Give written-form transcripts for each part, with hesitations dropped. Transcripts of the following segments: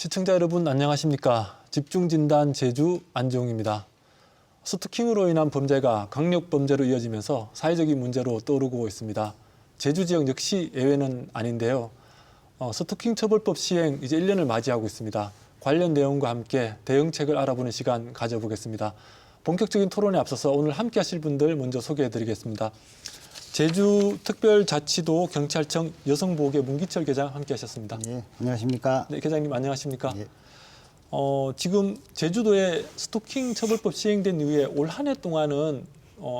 시청자 여러분 안녕하십니까? 집중진단 제주 안지홍입니다. 스토킹으로 인한 범죄가 강력범죄로 이어지면서 사회적인 문제로 떠오르고 있습니다. 제주 지역 역시 예외는 아닌데요. 스토킹 처벌법 시행 이제 1년을 맞이하고 있습니다. 관련 내용과 함께 대응책을 알아보는 시간 가져보겠습니다. 본격적인 토론에 앞서서 오늘 함께 하실 분들 먼저 소개해드리겠습니다. 제주특별자치도 경찰청 여성보호계 문기철 계장 함께 하셨습니다. 예, 안녕하십니까? 네, 계장님 안녕하십니까? 예. 지금 제주도에 스토킹 처벌법 시행된 이후에 올 한 해 동안은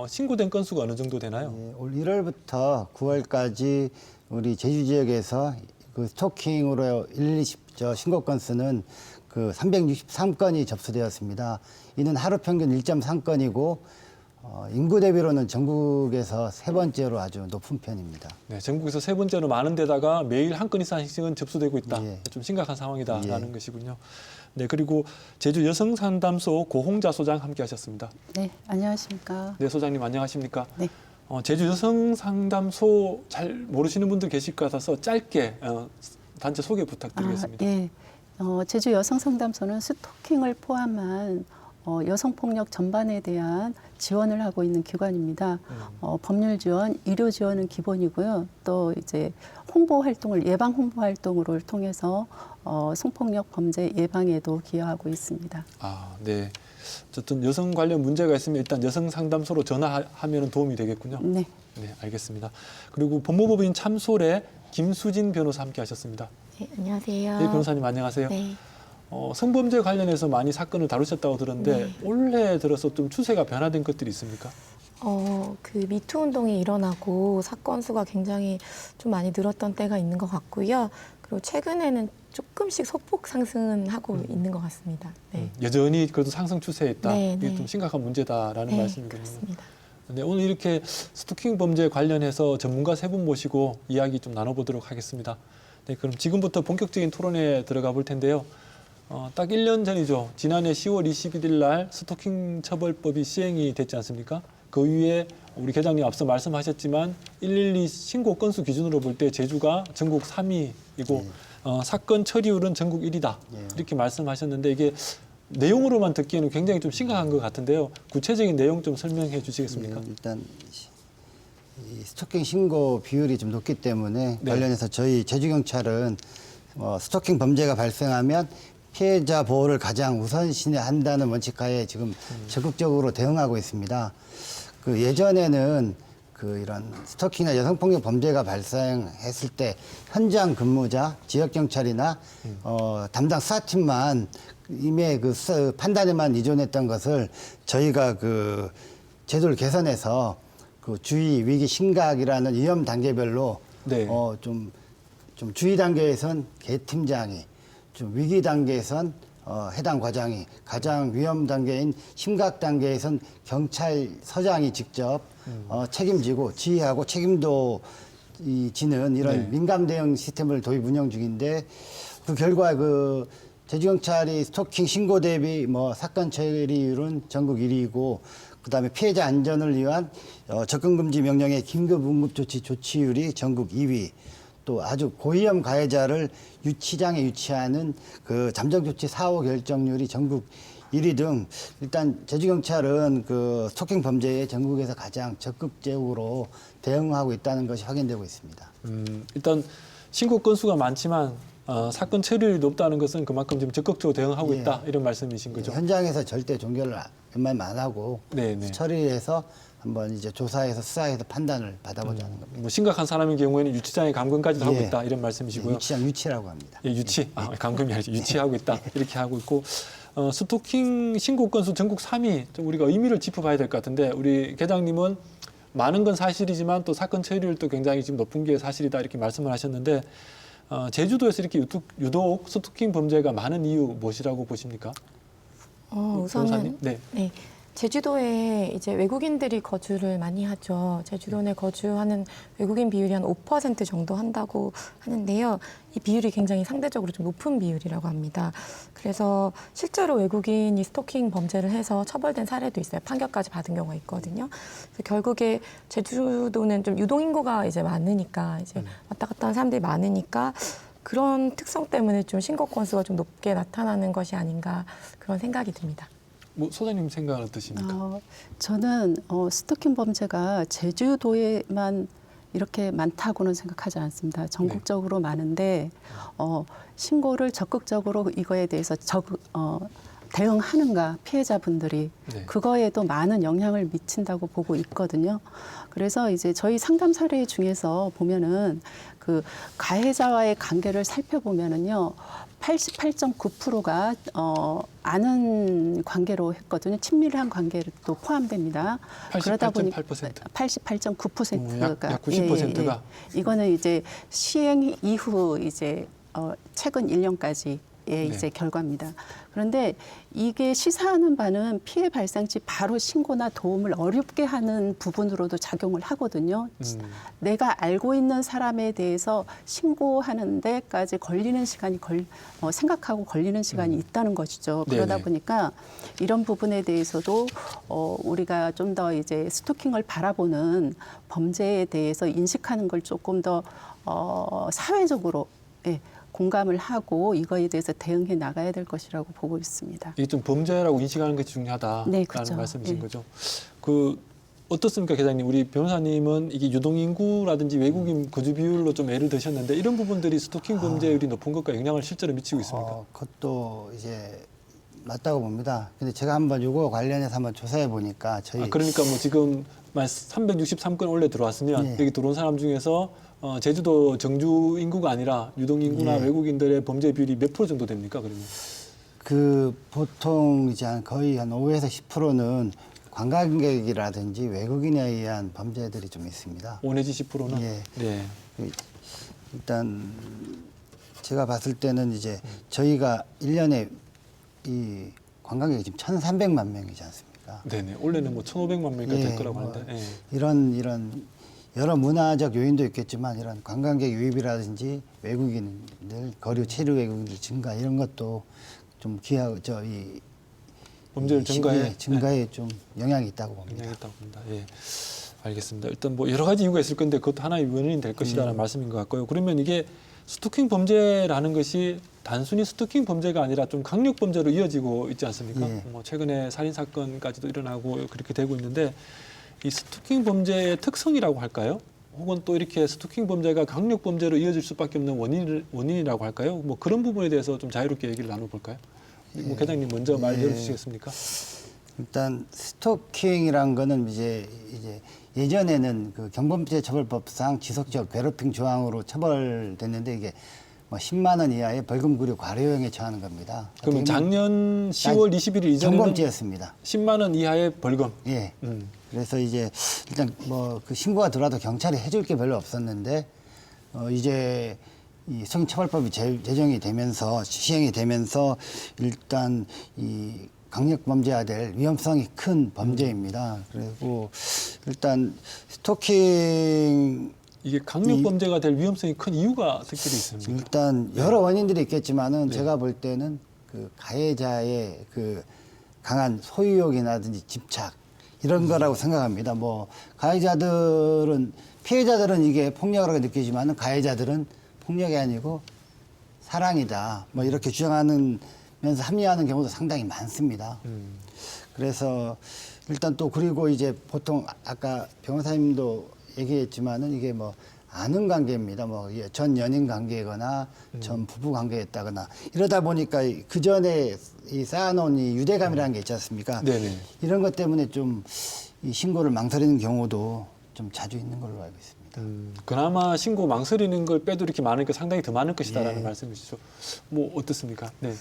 신고된 건수가 어느 정도 되나요? 예, 올 1월부터 9월까지 우리 제주 지역에서 그 스토킹으로 112 신고 건수는 그 363건이 접수되었습니다. 이는 하루 평균 1.3건이고 인구 대비로는 전국에서 세 번째로 아주 높은 편입니다. 네, 전국에서 세 번째로 많은 데다가 매일 한 건 이상씩은 접수되고 있다. 예. 좀 심각한 상황이다라는 예. 것이군요. 네, 그리고 제주 여성상담소 고홍자 소장 함께 하셨습니다. 네, 안녕하십니까. 네, 소장님 안녕하십니까? 네. 제주 여성상담소 잘 모르시는 분들 계실 것 같아서 짧게 단체 소개 부탁드리겠습니다. 예. 제주 여성상담소는 스토킹을 포함한 여성폭력 전반에 대한 지원을 하고 있는 기관입니다. 법률 지원, 의료 지원은 기본이고요. 또 이제 홍보 활동을 예방 홍보 활동을 통해서 성폭력 범죄 예방에도 기여하고 있습니다. 아, 네. 어쨌든 여성 관련 문제가 있으면 일단 여성 상담소로 전화하면 도움이 되겠군요. 네. 네, 알겠습니다. 그리고 법무법인 참솔의 김수진 변호사 함께 하셨습니다. 네, 안녕하세요. 네, 변호사님 안녕하세요. 네. 성범죄 관련해서 많이 사건을 다루셨다고 들었는데 네. 올해 들어서 좀 추세가 변화된 것들이 있습니까? 그 미투 운동이 일어나고 사건 수가 굉장히 좀 많이 늘었던 때가 있는 것 같고요. 그리고 최근에는 조금씩 소폭 상승은 하고 있는 것 같습니다. 네. 여전히 그래도 상승 추세에 있다. 네, 이게 네. 좀 심각한 문제다라는 네, 말씀이군요. 그렇습니다. 네, 오늘 이렇게 스토킹 범죄 관련해서 전문가 세 분 모시고 이야기 좀 나눠보도록 하겠습니다. 네, 그럼 지금부터 본격적인 토론에 들어가 볼 텐데요. 딱 1년 전이죠. 지난해 10월 21일 날 스토킹 처벌법이 시행이 됐지 않습니까? 그 이후에 우리 계장님 앞서 말씀하셨지만 112 신고 건수 기준으로 볼 때 제주가 전국 3위이고 사건 처리율은 전국 1위다. 이렇게 말씀하셨는데 이게 내용으로만 듣기에는 굉장히 좀 심각한 것 같은데요. 구체적인 내용 좀 설명해 주시겠습니까? 일단 이 스토킹 신고 비율이 좀 높기 때문에 네. 관련해서 저희 제주경찰은 스토킹 범죄가 발생하면 피해자 보호를 가장 우선시한다는 원칙하에 지금 적극적으로 대응하고 있습니다. 그 예전에는 그 이런 스토킹이나 여성폭력 범죄가 발생했을 때 현장 근무자, 지역경찰이나 담당 수사팀만 임의 그 판단에만 의존했던 것을 저희가 그 제도를 개선해서 그 주의, 위기, 심각이라는 위험 단계별로 네. 좀 주의 단계에선 계팀장이, 좀 위기 단계에선 해당 과장이, 가장 위험 단계인 심각 단계에선 경찰서장이 직접 책임지고 지휘하고 책임도 지는 이런 네. 민감 대응 시스템을 도입 운영 중인데 그 결과 그 제주경찰이 스토킹 신고 대비 사건 처리율은 전국 1위이고 그다음에 피해자 안전을 위한 접근금지 명령의 긴급 응급조치 조치율이 전국 2위. 또 아주 고위험 가해자를 유치장에 유치하는 그 잠정조치 사후 결정률이 전국 1위 등 일단 제주경찰은 그 스토킹 범죄에 전국에서 가장 적극적으로 대응하고 있다는 것이 확인되고 있습니다. 일단 신고 건수가 많지만 사건 처리율이 높다는 것은 그만큼 지금 적극적으로 대응하고 예. 있다 이런 말씀이신 거죠? 현장에서 절대 종결을 웬만하면 안 하고 네네. 처리해서 한번 이제 조사해서 수사해서 판단을 받아보자는 겁니다. 뭐 심각한 사람인 경우에는 유치장에 감금까지도 하고 예. 있다 이런 말씀이시고요. 유치장 유치라고 합니다. 예, 유치, 감금이 아니죠. 유치하고 있다 이렇게 하고 있고 스토킹 신고 건수 전국 3위 좀 우리가 의미를 짚어봐야 될 것 같은데 우리 계장님은 많은 건 사실이지만 또 사건 처리율도 굉장히 지금 높은 게 사실이다 이렇게 말씀을 하셨는데 제주도에서 이렇게 유독 스토킹 범죄가 많은 이유 무엇이라고 보십니까? 우선은 변호사님? 네. 네. 제주도에 이제 외국인들이 거주를 많이 하죠. 제주도 내 거주하는 외국인 비율이 한 5% 정도 한다고 하는데요. 이 비율이 굉장히 상대적으로 좀 높은 비율이라고 합니다. 그래서 실제로 외국인이 스토킹 범죄를 해서 처벌된 사례도 있어요. 판결까지 받은 경우가 있거든요. 그래서 결국에 제주도는 좀 유동인구가 이제 많으니까 이제 왔다 갔다 하는 사람들이 많으니까 그런 특성 때문에 좀 신고 건수가 좀 높게 나타나는 것이 아닌가 그런 생각이 듭니다. 뭐 소장님 생각은 어떠십니까? 저는 스토킹 범죄가 제주도에만 이렇게 많다고는 생각하지 않습니다. 전국적으로 많은데 신고를 적극적으로 이거에 대해서 대응하는가 피해자분들이 네. 그거에도 많은 영향을 미친다고 보고 있거든요. 그래서 이제 저희 상담 사례 중에서 보면은 그 가해자와의 관계를 살펴보면은요. 88.9%가 아는 관계로 했거든요. 친밀한 관계도 포함됩니다. 그러다 보니까 88.9%가 약 90%가 이거는 이제 시행 이후 이제 최근 1년까지의 이제 결과입니다. 그런데 이게 시사하는 바는 피해 발생 시 바로 신고나 도움을 어렵게 하는 부분으로도 작용을 하거든요. 내가 알고 있는 사람에 대해서 신고하는 데까지 걸리는 시간이 생각하고 걸리는 시간이 있다는 것이죠. 그러다 네네. 보니까 이런 부분에 대해서도 우리가 좀 더 이제 스토킹을 바라보는 범죄에 대해서 인식하는 걸 조금 더 사회적으로 공감을 하고 이거에 대해서 대응해 나가야 될 것이라고 보고 있습니다. 이게 좀 범죄라고 인식하는 것이 중요하다라는 네, 그렇죠. 말씀이신 네. 거죠. 그 어떻습니까, 계장님? 우리 변호사님은 이게 유동인구라든지 외국인 거주 비율로 좀 예를 드셨는데 이런 부분들이 스토킹 범죄율이 높은 것과 영향을 실제로 미치고 있습니까? 그것도 이제 맞다고 봅니다. 근데 제가 한번 이거 관련해서 한번 조사해 보니까 저희 그러니까 뭐 지금 363건 원래 들어왔으면 예. 여기 들어온 사람 중에서 제주도 정주 인구가 아니라 유동 인구나 예. 외국인들의 범죄 비율이 몇 프로 정도 됩니까? 그러면 그 보통 이제 거의 한 5에서 10%는 관광객이라든지 외국인에 의한 범죄들이 좀 있습니다. 5 내지 10%는 예. 네. 일단 제가 봤을 때는 이제 저희가 1년에 이 관광객이 지금 1,300만 명이지 않습니까? 네네. 원래는 뭐 1,500만 명이니까 예, 될 거라고 뭐 하는데. 예. 이런 여러 문화적 요인도 있겠지만 이런 관광객 유입이라든지 외국인들 거류 체류 외국인들 증가 이런 것도 좀 기하고 이 범죄율 증가에 증가에 좀 영향이 있다고 봅니다. 영향이 있다고 봅니다. 예. 알겠습니다. 일단 뭐 여러 가지 이유가 있을 건데 그것도 하나의 원인이 될 것이라는 말씀인 것 같고요. 그러면 이게 스토킹 범죄라는 것이 단순히 스토킹 범죄가 아니라 좀 강력 범죄로 이어지고 있지 않습니까? 예. 뭐 최근에 살인 사건까지도 일어나고 그렇게 되고 있는데 이 스토킹 범죄의 특성이라고 할까요? 혹은 또 이렇게 스토킹 범죄가 강력 범죄로 이어질 수밖에 없는 원인이라고 할까요? 뭐 그런 부분에 대해서 좀 자유롭게 얘기를 나눠볼까요? 뭐 계장님 먼저 말 열어주시겠습니까? 일단 스토킹이란 거는 이제 예전에는 그 경범죄처벌법상 지속적 괴롭힘 조항으로 처벌됐는데 이게 뭐 10만 원 이하의 벌금 구류 과료형에 처하는 겁니다. 그럼 작년 10월 21일 이전에는 경범죄였습니다. 10만 원 이하의 벌금. 예. 그래서 이제 일단 뭐 그 신고가 들어와도 경찰이 해줄 게 별로 없었는데 이제 이 성처벌법이 제정이 되면서 시행이 되면서 일단 이 강력범죄화될 위험성이 큰 범죄입니다. 그리고 일단 스토킹 이게 강력 범죄가 될 위험성이 큰 이유가 특별히 있습니다. 일단 여러 원인들이 있겠지만은 제가 볼 때는 그 가해자의 그 강한 소유욕이라든지 집착 이런 거라고 생각합니다. 뭐 가해자들은 피해자들은 이게 폭력이라고 느끼지만은 가해자들은 폭력이 아니고 사랑이다. 뭐 이렇게 주장하면서 합리화하는 경우도 상당히 많습니다. 그래서 일단 또 그리고 이제 보통 아까 변호사님도 얘기했지만은 이게 뭐 아는 관계입니다. 뭐 전 연인 관계거나 전 부부 관계였다거나 이러다 보니까 그 전에 이 쌓아놓은 이 유대감이라는 게 있지 않습니까? 네네. 이런 것 때문에 좀 이 신고를 망설이는 경우도 좀 자주 있는 걸로 알고 있습니다. 그나마 신고 망설이는 걸 빼도 이렇게 많으니까 상당히 더 많을 것이다라는 예. 말씀이시죠. 뭐 어떻습니까? 네.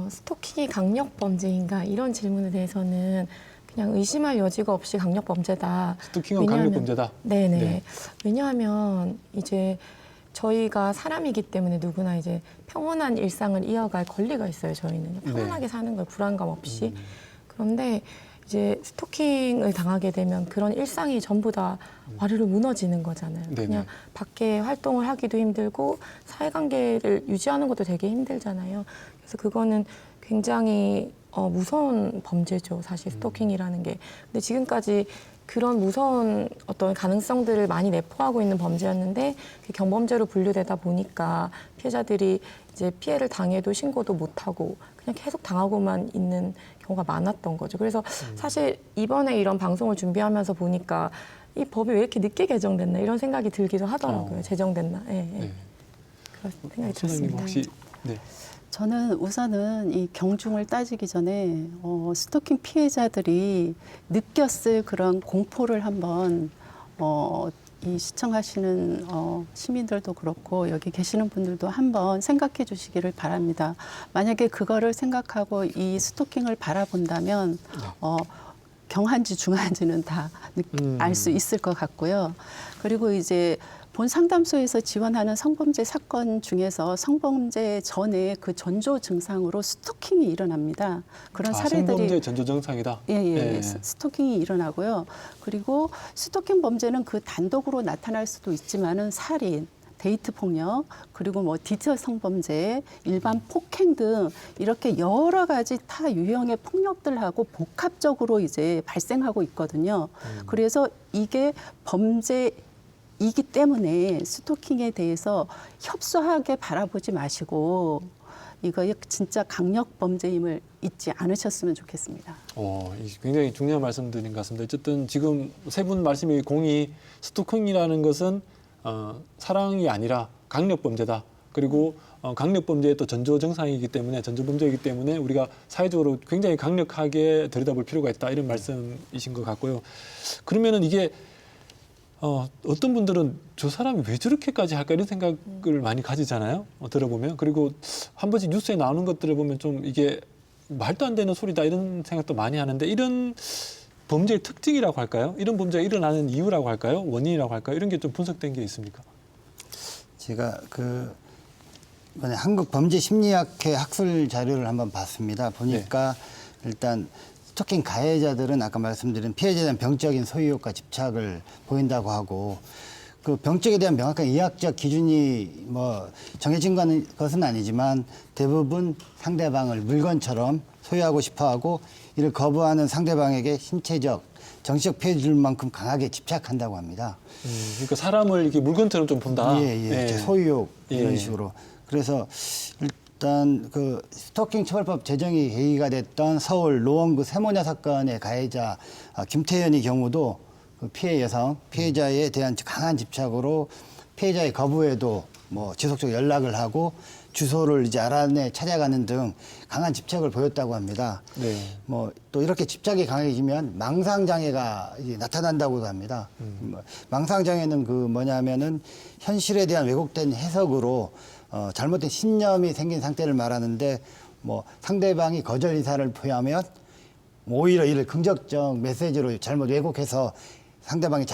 스토킹이 강력 범죄인가 이런 질문에 대해서는 그냥 의심할 여지가 없이 강력 범죄다. 스토킹은 강력 범죄다. 네네. 네. 왜냐하면 이제 저희가 사람이기 때문에 누구나 이제 평온한 일상을 이어갈 권리가 있어요. 저희는 평온하게 사는 거예요. 불안감 없이. 그런데 이제 스토킹을 당하게 되면 그런 일상이 전부 다 와르르 무너지는 거잖아요. 네네. 그냥 밖에 활동을 하기도 힘들고 사회관계를 유지하는 것도 되게 힘들잖아요. 그래서 그거는 굉장히 무서운 범죄죠. 사실 스토킹이라는 게. 근데 지금까지 그런 무서운 어떤 가능성들을 많이 내포하고 있는 범죄였는데 그 경범죄로 분류되다 보니까 피해자들이 이제 피해를 당해도 신고도 못하고 그냥 계속 당하고만 있는 경우가 많았던 거죠. 그래서 사실 이번에 이런 방송을 준비하면서 보니까 이 법이 왜 이렇게 늦게 개정됐나 이런 생각이 들기도 하더라고요. 제정됐나. 예, 예. 네. 그런 생각이 소장님 들었습니다. 혹시 네. 저는 우선은 이 경중을 따지기 전에 스토킹 피해자들이 느꼈을 그런 공포를 한번 이 시청하시는 시민들도 그렇고 여기 계시는 분들도 한번 생각해 주시기를 바랍니다. 만약에 그거를 생각하고 이 스토킹을 바라본다면 경한지 중한지는 다 알 수 있을 것 같고요. 그리고 이제 본 상담소에서 지원하는 성범죄 사건 중에서 성범죄 전에 그 전조 증상으로 스토킹이 일어납니다. 그런 사례들이 성범죄 전조 증상이다. 예. 스토킹이 일어나고요. 그리고 스토킹 범죄는 그 단독으로 나타날 수도 있지만은 살인, 데이트 폭력, 그리고 뭐 디지털 성범죄, 일반 폭행 등 이렇게 여러 가지 타 유형의 폭력들하고 복합적으로 이제 발생하고 있거든요. 그래서 이게 범죄이기 때문에 스토킹에 대해서 협소하게 바라보지 마시고 이거 진짜 강력 범죄임을 잊지 않으셨으면 좋겠습니다. 굉장히 중요한 말씀드린 것 같습니다. 어쨌든 지금 세 분 말씀이 공이 스토킹이라는 것은 사랑이 아니라 강력범죄다. 그리고 강력범죄의 또 전조 증상이기 때문에 전조범죄이기 때문에 우리가 사회적으로 굉장히 강력하게 들여다볼 필요가 있다. 이런 말씀이신 것 같고요. 그러면은 이게 어떤 분들은 저 사람이 왜 저렇게까지 할까 이런 생각을 많이 가지잖아요. 들어보면. 그리고 한 번씩 뉴스에 나오는 것들을 보면 좀 이게 말도 안 되는 소리다 이런 생각도 많이 하는데 이런 범죄의 특징이라고 할까요? 이런 범죄가 일어나는 이유라고 할까요? 원인이라고 할까요? 이런 게 좀 분석된 게 있습니까? 제가 한국 범죄 심리학회 학술 자료를 한번 봤습니다. 보니까 일단 스토킹 가해자들은 아까 말씀드린 피해자에 대한 병적인 소유욕과 집착을 보인다고 하고 그 병적에 대한 명확한 의학적 기준이 뭐 정해진 것은 아니지만 대부분 상대방을 물건처럼 소유하고 싶어하고 이를 거부하는 상대방에게 신체적, 정신적 피해 줄 만큼 강하게 집착한다고 합니다. 그러니까 사람을 이렇게 물건처럼 좀 본다. 제 소유욕 이런 예. 식으로. 그래서 일단 그 스토킹 처벌법 제정이 계기가 됐던 서울 노원구 세모녀 사건의 가해자 김태현의 경우도 그 피해 여성 피해자에 대한 강한 집착으로 피해자의 거부에도 뭐 지속적으로 연락을 하고 주소를 이제 알아내 찾아가는 등 강한 집착을 보였다고 합니다. 네. 뭐 또 이렇게 집착이 강해지면 망상 장애가 이제 나타난다고도 합니다. 망상 장애는 그 뭐냐면은 현실에 대한 왜곡된 해석으로 잘못된 신념이 생긴 상태를 말하는데 뭐 상대방이 거절 의사를 표하면 오히려 이를 긍정적 메시지로 잘못 왜곡해서 상대방이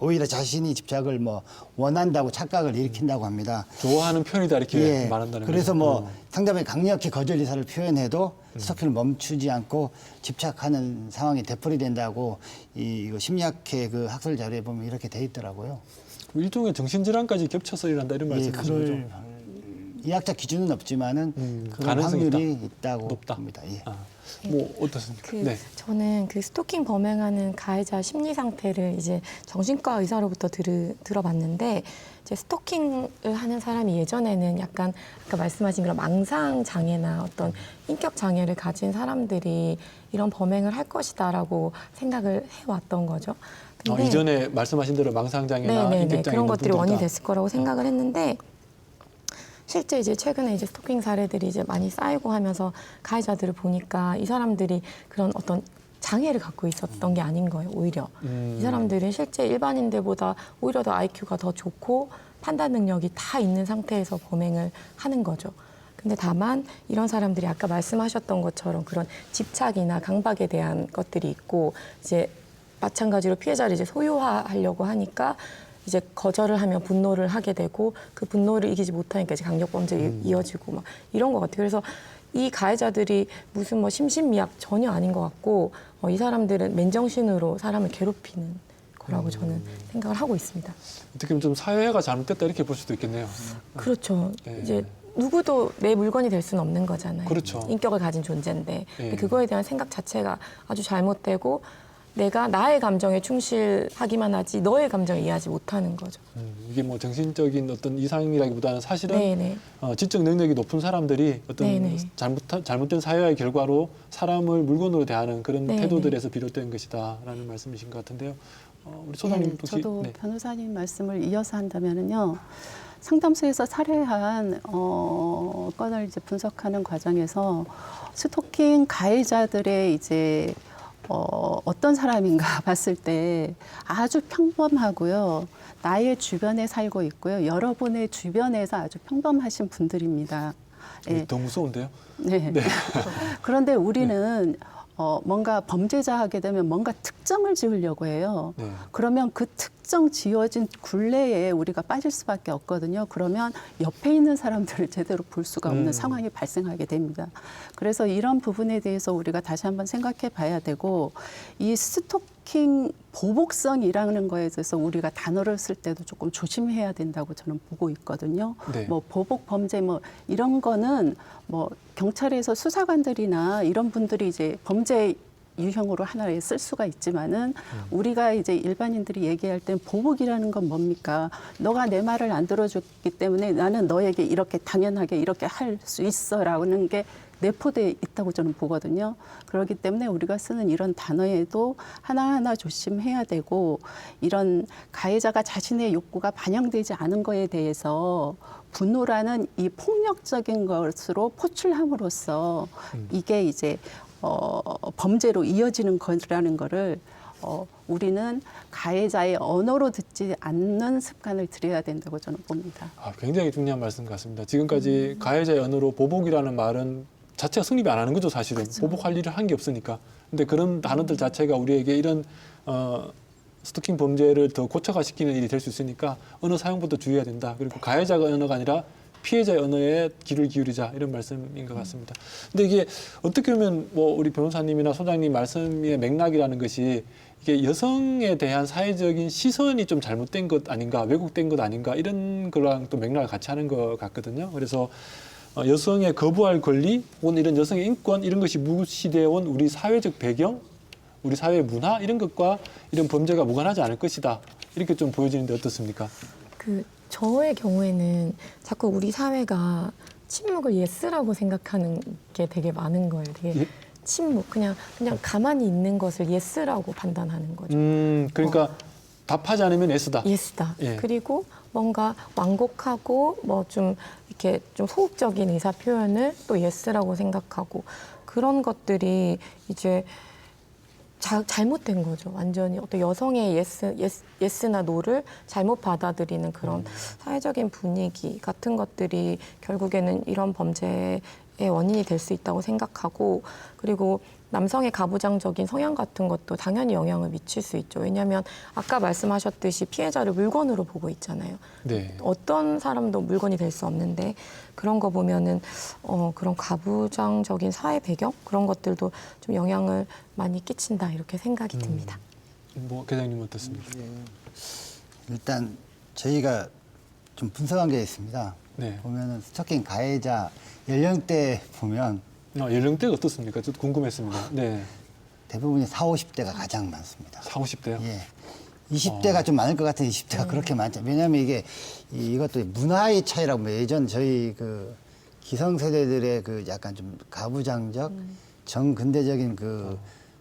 오히려 자신이 집착을 뭐 원한다고 착각을 일으킨다고 합니다. 좋아하는 편이다 이렇게 말한다는 그래서 거죠. 뭐 상대방이 강력히 거절 의사를 표현해도 스토킹을 멈추지 않고 집착하는 상황이 되풀이된다고 이거 심리학회 그 학술 자료에 보면 이렇게 돼 있더라고요. 일종의 정신질환까지 겹쳐서 일어난다 이런 말씀이신 거죠? 의학적 기준은 없지만은 그런 가능성이 확률이 있다고 높다. 봅니다. 예. 뭐 어떻습니까? 저는 그 스토킹 범행하는 가해자 심리 상태를 이제 정신과 의사로부터 들어봤는데 이제 스토킹을 하는 사람이 예전에는 약간 아까 말씀하신 그런 망상 장애나 어떤 인격 장애를 가진 사람들이 이런 범행을 할 것이다라고 생각을 해왔던 거죠. 근데 이전에 말씀하신 대로 망상장애나 인격장애 그런 것들이 원인이 됐을 거라고 생각을 했는데 실제 이제 최근에 이제 스토킹 사례들이 이제 많이 쌓이고 하면서 가해자들을 보니까 이 사람들이 그런 어떤 장애를 갖고 있었던 게 아닌 거예요, 오히려. 이 사람들이 실제 일반인들보다 오히려 더 IQ가 더 좋고 판단 능력이 다 있는 상태에서 범행을 하는 거죠. 근데 다만 이런 사람들이 아까 말씀하셨던 것처럼 그런 집착이나 강박에 대한 것들이 있고 이제 마찬가지로 피해자를 이제 소유화하려고 하니까 이제 거절을 하면 분노를 하게 되고 그 분노를 이기지 못하니까 이제 강력 범죄에 이어지고 막 이런 것 같아요. 그래서 이 가해자들이 무슨 뭐 심신미약 전혀 아닌 것 같고 이 사람들은 맨정신으로 사람을 괴롭히는 거라고 저는 생각을 하고 있습니다. 어떻게 보면 좀 사회가 잘못됐다 이렇게 볼 수도 있겠네요. 그렇죠. 네. 이제 누구도 내 물건이 될 수는 없는 거잖아요. 그렇죠. 인격을 가진 존재인데 네. 그거에 대한 생각 자체가 아주 잘못되고 내가 나의 감정에 충실하기만 하지 너의 감정에 이해하지 못하는 거죠. 이게 뭐 정신적인 어떤 이상이라기보다는 사실은 네네. 지적 능력이 높은 사람들이 어떤 네네. 잘못된 사회화의 결과로 사람을 물건으로 대하는 그런 네네. 태도들에서 비롯된 것이다라는 말씀이신 것 같은데요. 우리 소장님 네, 혹시 저도 변호사님 말씀을 이어서 한다면은요. 상담소에서 살해한 건을 이제 분석하는 과정에서 스토킹 가해자들의 이제 어떤 사람인가 봤을 때 아주 평범하고요. 나의 주변에 살고 있고요. 여러분의 주변에서 아주 평범하신 분들입니다. 예. 더 무서운데요. 네. 그런데 우리는 뭔가 범죄자 하게 되면 뭔가 특정을 지으려고 해요. 네. 그러면 그 특정 지어진 굴레에 우리가 빠질 수밖에 없거든요. 그러면 옆에 있는 사람들을 제대로 볼 수가 없는 상황이 발생하게 됩니다. 그래서 이런 부분에 대해서 우리가 다시 한번 생각해 봐야 되고 이 스토킹 보복성이라는 거에 대해서 우리가 단어를 쓸 때도 조금 조심해야 된다고 저는 보고 있거든요. 네. 뭐 보복 범죄 뭐 이런 거는 뭐 경찰에서 수사관들이나 이런 분들이 이제 범죄 유형으로 하나에 쓸 수가 있지만은 우리가 이제 일반인들이 얘기할 땐 보복이라는 건 뭡니까? 너가 내 말을 안 들어줬기 때문에 나는 너에게 이렇게 당연하게 이렇게 할 수 있어라는 게 내포돼 있다고 저는 보거든요. 그렇기 때문에 우리가 쓰는 이런 단어에도 하나하나 조심해야 되고 이런 가해자가 자신의 욕구가 반영되지 않은 거에 대해서 분노라는 이 폭력적인 것으로 포출함으로써 이게 이제 범죄로 이어지는 거라는 거를 우리는 가해자의 언어로 듣지 않는 습관을 들여야 된다고 저는 봅니다. 굉장히 중요한 말씀 같습니다. 지금까지 가해자의 언어로 보복이라는 말은 자체가 성립이 안 하는 거죠, 사실은. 그렇죠. 보복할 일을 한 게 없으니까. 근데 그런 단어들 자체가 우리에게 이런 스토킹 범죄를 더 고착화시키는 일이 될 수 있으니까 언어 사용부터 주의해야 된다. 그리고 가해자가 언어가 아니라 피해자의 언어에 귀를 기울이자 이런 말씀인 것 같습니다. 근데 이게 어떻게 보면 뭐 우리 변호사님이나 소장님 말씀의 맥락이라는 것이 이게 여성에 대한 사회적인 시선이 좀 잘못된 것 아닌가, 왜곡된 것 아닌가 이런 거랑 또 맥락을 같이 하는 것 같거든요. 그래서 여성의 거부할 권리 혹은 이런 여성의 인권 이런 것이 무시되어 온 우리 사회적 배경, 우리 사회의 문화 이런 것과 이런 범죄가 무관하지 않을 것이다. 이렇게 좀 보여지는데 어떻습니까? 저의 경우에는 자꾸 우리 사회가 침묵을 예스라고 생각하는 게 되게 많은 거예요. 되게 예? 침묵, 그냥 가만히 있는 것을 예스라고 판단하는 거죠. 그러니까 답하지 않으면 예스다. 예스다. 예. 그리고 뭔가 완곡하고 뭐 좀 이렇게 좀 소극적인 의사 표현을 또 예스라고 생각하고 그런 것들이 이제 잘못된 거죠. 완전히 어떤 여성의 예스나 노를 잘못 받아들이는 그런 사회적인 분위기 같은 것들이 결국에는 이런 범죄의 원인이 될 수 있다고 생각하고 그리고 남성의 가부장적인 성향 같은 것도 당연히 영향을 미칠 수 있죠. 왜냐하면 아까 말씀하셨듯이 피해자를 물건으로 보고 있잖아요. 네. 어떤 사람도 물건이 될 수 없는데 그런 거 보면은 그런 가부장적인 사회 배경 그런 것들도 좀 영향을 많이 끼친다 이렇게 생각이 듭니다. 뭐 계장님 어떻습니까? 일단 저희가 좀 분석한 게 있습니다. 네. 보면은 스토킹 가해자 연령대 보면 연령대가 어떻습니까? 저도 궁금했습니다. 네. 대부분이 40, 50대가 가장 많습니다. 40, 50대요? 예. 20대가 좀 많을 것 같아요. 20대가 그렇게 많죠. 왜냐하면 이게 이것도 문화의 차이라고 뭐 예전 저희 그 기성세대들의 그 약간 좀 가부장적 정근대적인 그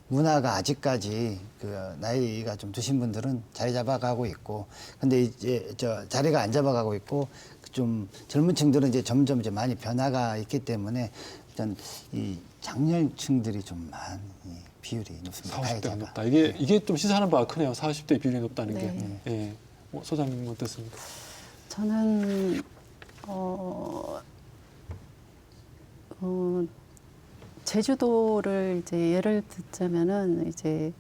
문화가 아직까지 그 나이가 좀 드신 분들은 자리 잡아가고 있고 근데 이제 자리가 안 잡아가고 있고 좀 젊은 층들은 이제 점점 이제 많이 변화가 있기 때문에 일단 이 장년층들이 좀 많이 비율이 높습니다. 40대가 가해자가. 높다. 이게 좀 시사하는 바가 크네요. 40대 비율이 높다는 네. 게. 예. 소장님 어떻습니까? 저는 제주도를 이제 예를 듣자면은 이제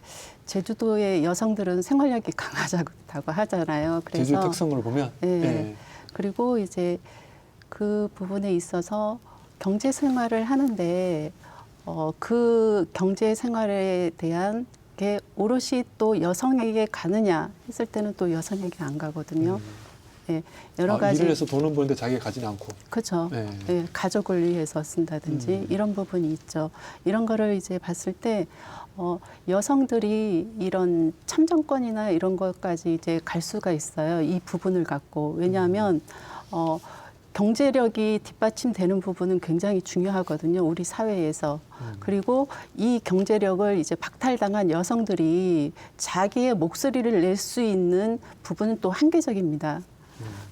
제주도의 여성들은 생활력이 강하다고 하잖아요. 그래서 제주의 특성을 보면. 예. 예. 그리고 이제 그 부분에 있어서 경제 생활을 하는데 그 경제 생활에 대한 게 오롯이 또 여성에게 가느냐 했을 때는 또 여성에게 안 가거든요. 예, 여러 가지 일을 해서 돈은 버는데 자기가 가지는 않고. 그렇죠. 네. 예, 가족을 위해서 쓴다든지 이런 부분이 있죠. 이런 거를 이제 봤을 때 여성들이 이런 참정권이나 이런 것까지 이제 갈 수가 있어요. 이 부분을 갖고. 왜냐하면 경제력이 뒷받침되는 부분은 굉장히 중요하거든요. 우리 사회에서. 그리고 이 경제력을 이제 박탈당한 여성들이 자기의 목소리를 낼 수 있는 부분은 또 한계적입니다.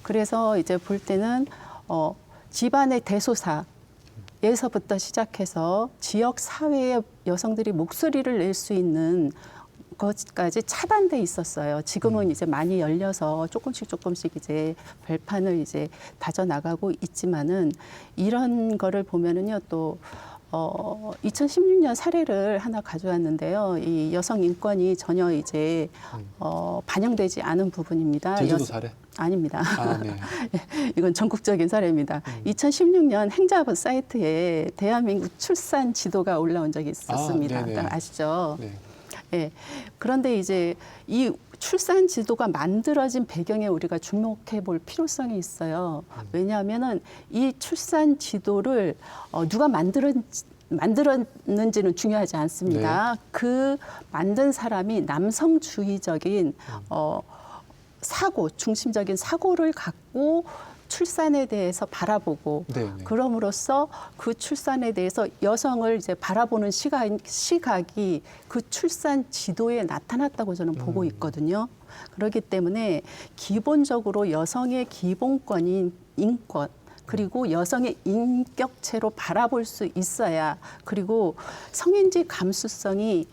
그래서 이제 볼 때는 집안의 대소사에서부터 시작해서 지역 사회의 여성들이 목소리를 낼 수 있는 것까지 차단돼 있었어요. 지금은 이제 많이 열려서 조금씩 이제 발판을 이제 다져 나가고 있지만은 이런 거를 보면은요 또 2016년 사례를 하나 가져왔는데요. 이 여성 인권이 전혀 이제 반영되지 않은 부분입니다. 제주도 사례? 아닙니다. 아, 네. 이건 전국적인 사례입니다. 2016년 행자부 사이트에 대한민국 출산 지도가 올라온 적이 있었습니다. 네네. 아시죠? 네. 예. 그런데 이제 이 출산 지도가 만들어진 배경에 우리가 주목해 볼 필요성이 있어요. 왜냐하면은 이 출산 지도를 누가 만들었는지는 중요하지 않습니다. 네. 그 만든 사람이 남성주의적인 사고, 중심적인 사고를 갖고 출산에 대해서 바라보고 네, 네. 그럼으로써 그 출산에 대해서 여성을 이제 바라보는 시각이 그 출산 지도에 나타났다고 저는 보고 있거든요. 그렇기 때문에 기본적으로 여성의 기본권인 인권 그리고 여성의 인격체로 바라볼 수 있어야 그리고 성인지 감수성이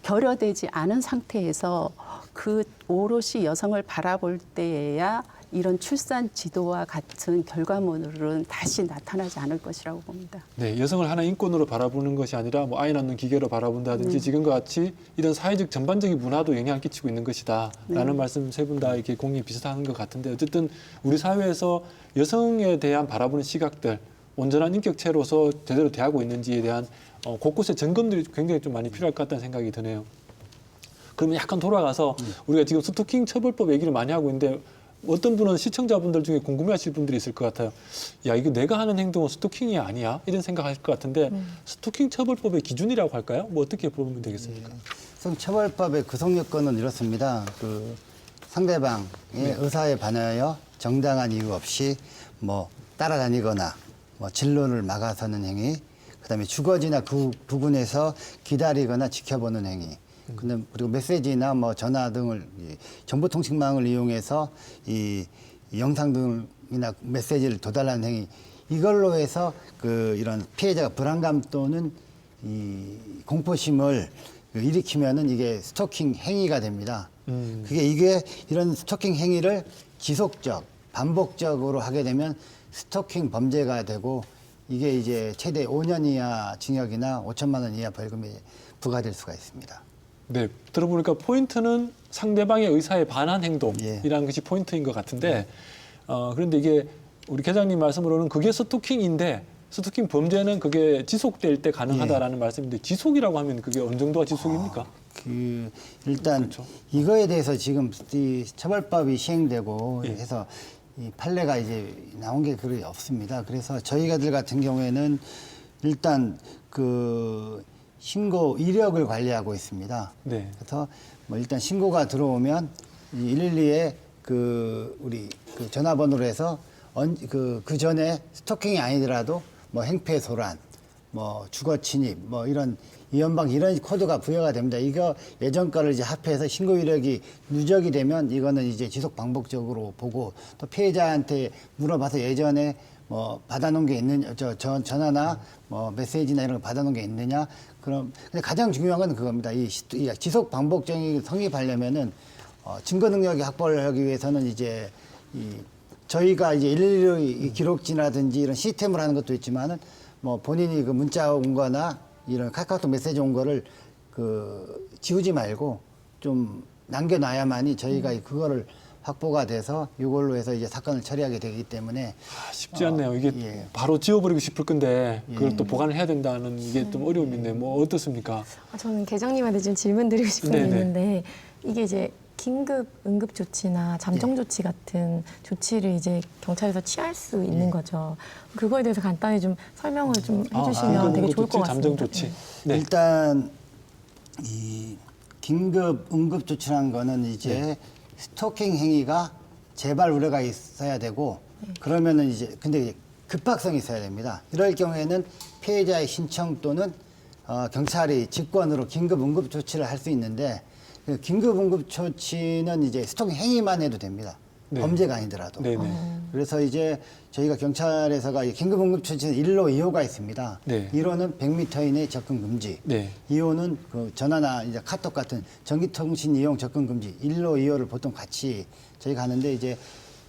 결여되지 않은 상태에서 그 오롯이 여성을 바라볼 때에야 이런 출산 지도와 같은 결과물은 다시 나타나지 않을 것이라고 봅니다. 네, 여성을 하나 인권으로 바라보는 것이 아니라 뭐 아이 낳는 기계로 바라본다든지 지금과 같이 이런 사회적 전반적인 문화도 영향을 끼치고 있는 것이다라는 말씀 세 분 다 이렇게 공이 비슷한 것 같은데 어쨌든 우리 사회에서 여성에 대한 바라보는 시각들 온전한 인격체로서 제대로 대하고 있는지에 대한 곳곳의 점검들이 굉장히 좀 많이 필요할 것 같다는 생각이 드네요. 그러면 약간 돌아가서 우리가 지금 스토킹 처벌법 얘기를 많이 하고 있는데 어떤 분은 시청자분들 중에 궁금해하실 분들이 있을 것 같아요. 야, 이거 내가 하는 행동은 스토킹이 아니야? 이런 생각하실 것 같은데 스토킹 처벌법의 기준이라고 할까요? 뭐 어떻게 보면 되겠습니까? 성처벌법의 구성 요건은 이렇습니다. 그 상대방의 의사에 반하여 정당한 이유 없이 뭐 따라다니거나 뭐 진로를 막아서는 행위, 그다음에 주거지나 그 부근에서 기다리거나 지켜보는 행위. 그리고 메시지나 뭐 전화 등을 정보통신망을 이용해서 이 영상 등이나 메시지를 도달하는 행위 이걸로 해서 그 이런 피해자가 불안감 또는 이 공포심을 일으키면은 이게 스토킹 행위가 됩니다. 이게 이런 스토킹 행위를 지속적 반복적으로 하게 되면 스토킹 범죄가 되고 이게 이제 최대 5년 이하 징역이나 5천만 원 이하 벌금이 부과될 수가 있습니다. 네, 들어보니까 포인트는 상대방의 의사에 반한 행동이라는 것이 포인트인 것 같은데 그런데 이게 우리 계장님 말씀으로는 그게 스토킹인데 스토킹 범죄는 그게 지속될 때 가능하다라는 말씀인데 지속이라고 하면 그게 어느 정도가 지속입니까? 일단 그렇죠. 이거에 대해서 지금 이 처벌법이 시행되고 예. 해서 이 판례가 이제 나온 게 그리 없습니다. 그래서 저희가들 같은 경우에는 일단 그 신고 이력을 관리하고 있습니다. 네. 그래서 뭐 일단 신고가 들어오면 이 112에 그 우리 그 전화번호로 해서 그 전에 스토킹이 아니더라도 뭐 행패소란, 뭐 주거 침입, 뭐 이런 이연방 이런 코드가 부여가 됩니다. 이거 예전 거를 이제 합해서 신고 이력이 누적이 되면 이거는 이제 지속 반복적으로 보고 또 피해자한테 물어봐서 예전에 뭐 받아놓은 게 있느냐, 전화나 뭐 메시지나 이런 거 받아놓은 게 있느냐. 그럼 근데 가장 중요한 건 그겁니다. 이 지속 반복적인 성립하려면은 증거 능력이 확보를 하기 위해서는 이제 저희가 이제 112 기록지라든지 이런 시스템을 하는 것도 있지만은 뭐 본인이 그 문자 온 거나 이런 카카오톡 메시지 온 거를 그 지우지 말고 좀 남겨놔야만이 저희가 그거를 확보가 돼서 이걸로 해서 이제 사건을 처리하게 되기 때문에 쉽지 않네요. 이게 예. 바로 지워버리고 싶을 건데 그걸 또 보관을 해야 된다는 이게 좀 어려움이 있네요. 뭐 어떻습니까? 저는 계장님한테 좀 질문 드리고 싶은 게 네네. 있는데 이게 이제 긴급 응급 조치나 잠정 조치 같은 조치를 이제 경찰에서 취할 수 있는 거죠. 그거에 대해서 간단히 좀 설명을 좀 해주시면 되게 좋을 것 같습니다. 잠정 조치. 네. 일단 이 긴급 응급 조치라는 거는 이제 스토킹 행위가 재발 우려가 있어야 되고 그러면은 이제 근데 이제 급박성이 있어야 됩니다. 이럴 경우에는 피해자의 신청 또는 경찰이 직권으로 긴급 응급 조치를 할 수 있는데 그 긴급 응급 조치는 이제 스토킹 행위만 해도 됩니다. 네. 범죄가 아니더라도. 네네. 그래서 이제 저희가 경찰에서가 이 긴급 응급 조치는 1호, 2호가 있습니다. 네. 1호는 100m 이내 접근 금지. 네. 2호는 그 전화나 이제 카톡 같은 전기통신 이용 접근 금지. 1호, 2호를 보통 같이 저희가 하는데 이제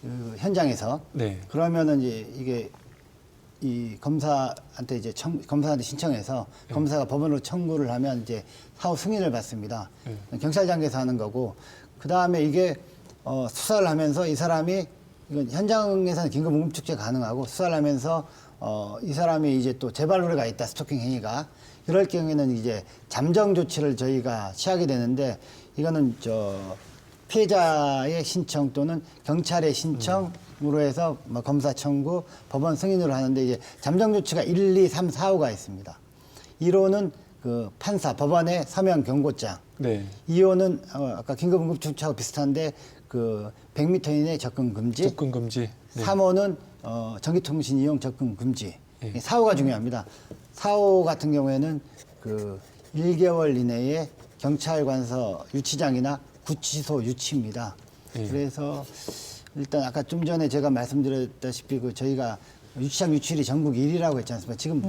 그 현장에서 네. 그러면은 이제 이게 이 검사한테 이제 검사한테 신청해서 검사가 법원으로 청구를 하면 이제 사후 승인을 받습니다. 경찰장에서 하는 거고 그 다음에 이게 수사를 하면서 이 사람이 이건 현장에서는 긴급 응급 조치가 가능하고 수사를 하면서 이 사람이 이제 또 재발 우려가 있다 스토킹 행위가 이럴 경우에는 이제 잠정 조치를 저희가 취하게 되는데 이거는 피해자의 신청 또는 경찰의 신청으로 해서 뭐 검사 청구, 법원 승인으로 하는데 이제 잠정 조치가 1, 2, 3, 4, 5가 있습니다. 1호는 그 판사, 법원의 서면 경고장. 네. 2호는 아까 긴급 응급 조치하고 비슷한데 그 100m 이내 접근 금지. 접근 금지. 네. 3호는 전기통신 이용 접근 금지. 네. 4호가 중요합니다. 4호 같은 경우에는 그 1개월 이내에 경찰관서 유치장이나 구치소 유치입니다. 네. 그래서 일단 아까 좀 전에 제가 말씀드렸다시피 그 저희가 유치장 유치율이 전국 1위라고 했지 않습니까? 지금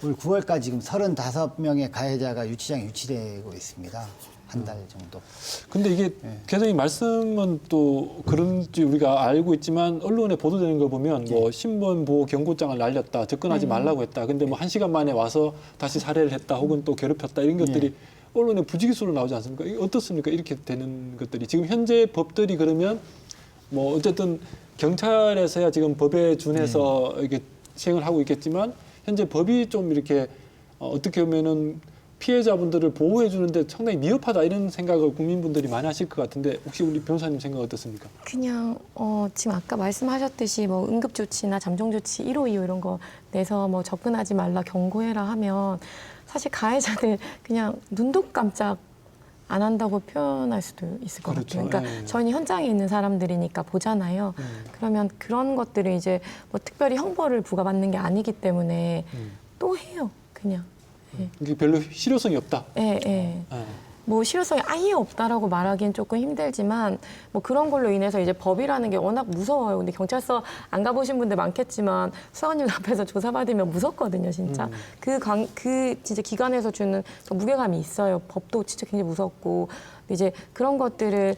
올 9월까지 지금 35명의 가해자가 유치장에 유치되고 있습니다. 한 달 정도. 근데 이게 계장님 말씀은 또 그런지 우리가 알고 있지만 언론에 보도되는 거 보면 뭐 신변 보호 경고장을 날렸다, 접근하지 말라고 했다. 근데 뭐 1시간 만에 와서 다시 살해를 했다, 혹은 또 괴롭혔다 이런 것들이 언론에 부지기수로 나오지 않습니까? 이게 어떻습니까? 이렇게 되는 것들이 지금 현재 법들이 그러면 뭐 어쨌든 경찰에서야 지금 법에 준해서 이게 시행을 하고 있겠지만 현재 법이 좀 이렇게 어떻게 보면은 피해자분들을 보호해 주는데 상당히 미흡하다 이런 생각을 국민분들이 많이 하실 것 같은데 혹시 우리 변호사님 생각 어떻습니까? 그냥 지금 아까 말씀하셨듯이 뭐 응급조치나 잠정조치 1호, 2호 이런 거 내서 뭐 접근하지 말라 경고해라 하면 사실 가해자들 그냥 눈도 깜짝 안 한다고 표현할 수도 있을 것 그렇죠. 같아요. 그러니까 예. 저희는 현장에 있는 사람들이니까 보잖아요. 그러면 그런 것들을 이제 뭐 특별히 형벌을 부과받는 게 아니기 때문에 또 해요. 그냥. 이게 별로 실효성이 없다. 예, 예. 예. 뭐 실효성이 아예 없다라고 말하기엔 조금 힘들지만 뭐 그런 걸로 인해서 이제 법이라는 게 워낙 무서워요. 근데 경찰서 안 가보신 분들 많겠지만 수사관님 앞에서 조사받으면 무섭거든요, 진짜. 그 진짜 기관에서 주는 무게감이 있어요. 법도 진짜 굉장히 무섭고. 근데 이제 그런 것들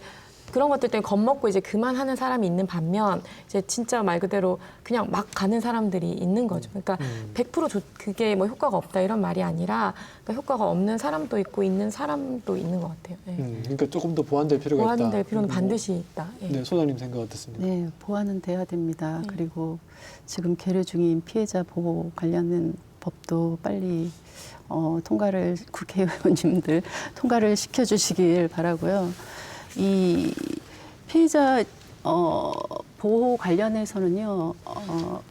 때문에 겁먹고 이제 그만하는 사람이 있는 반면 이제 진짜 말 그대로 그냥 막 가는 사람들이 있는 거죠. 그러니까 100% 그게 뭐 효과가 없다 이런 말이 아니라 그러니까 효과가 없는 사람도 있고 있는 사람도 있는 것 같아요. 예. 그러니까 조금 더 보완될 필요가 있다. 보완될 필요는 반드시 있다. 예. 네, 소장님 생각 어떻습니까? 네, 보완은 돼야 됩니다. 그리고 지금 계류 중인 피해자 보호 관련된 법도 빨리 통과를 국회의원님들 통과를 시켜주시길 바라고요. 이 피해자 보호 관련해서는요,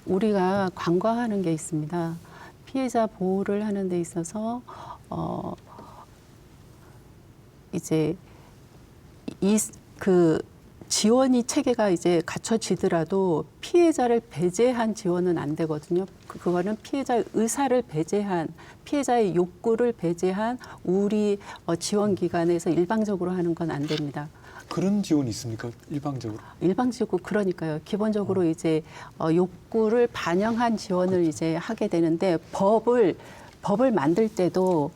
우리가 간과하는 게 있습니다. 피해자 보호를 하는 데 있어서 이제 그 지원이 체계가 이제 갖춰지더라도 피해자를 배제한 지원은 안 되거든요. 그거는 피해자의 의사를 배제한, 피해자의 욕구를 배제한 우리 지원기관에서 일방적으로 하는 건 안 됩니다. 그런 지원이 있습니까? 일방적으로? 일방적으로 그러니까요. 기본적으로 이제 욕구를 반영한 지원을 이제 하게 되는데 법을 만들 때도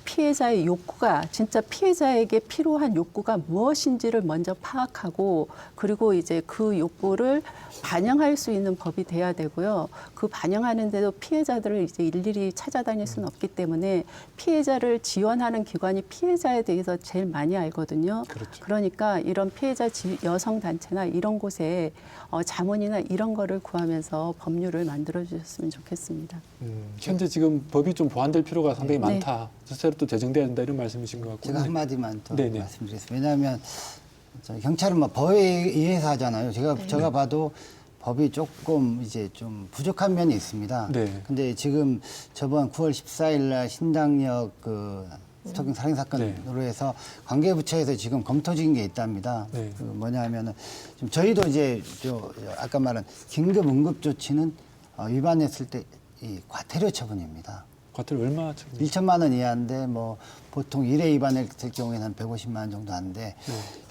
피해자의 욕구가 진짜 피해자에게 필요한 욕구가 무엇인지를 먼저 파악하고 그리고 이제 그 욕구를 반영할 수 있는 법이 돼야 되고요. 그 반영하는데도 피해자들을 이제 일일이 찾아다닐 수는 없기 때문에 피해자를 지원하는 기관이 피해자에 대해서 제일 많이 알거든요. 그렇죠. 그러니까 이런 피해자 여성 단체나 이런 곳에 자문이나 이런 거를 구하면서 법률을 만들어 주셨으면 좋겠습니다. 현재 지금 법이 좀 보완될 필요가 상당히 네. 많다. 새로 또 제정돼야 된다 이런 말씀이신 것 같고. 제가 한마디만 더 네네. 말씀드리겠습니다. 왜냐하면 경찰은 뭐 법에 의해서 하잖아요. 네. 제가 봐도 법이 조금 이제 좀 부족한 면이 있습니다. 네. 근데 지금 저번 9월 14일 날 신당역 그 스토킹 살인 사건으로 해서 관계부처에서 지금 검토 중인 게 있답니다. 네. 그 뭐냐 하면은 지금 저희도 이제 아까 말한 긴급 응급 조치는 위반했을 때 이 과태료 처분입니다. 과태료 얼마 죠 1천만 원 이하인데 뭐 보통 1회 위반했을 경우에는 한 150만 원 정도 하는데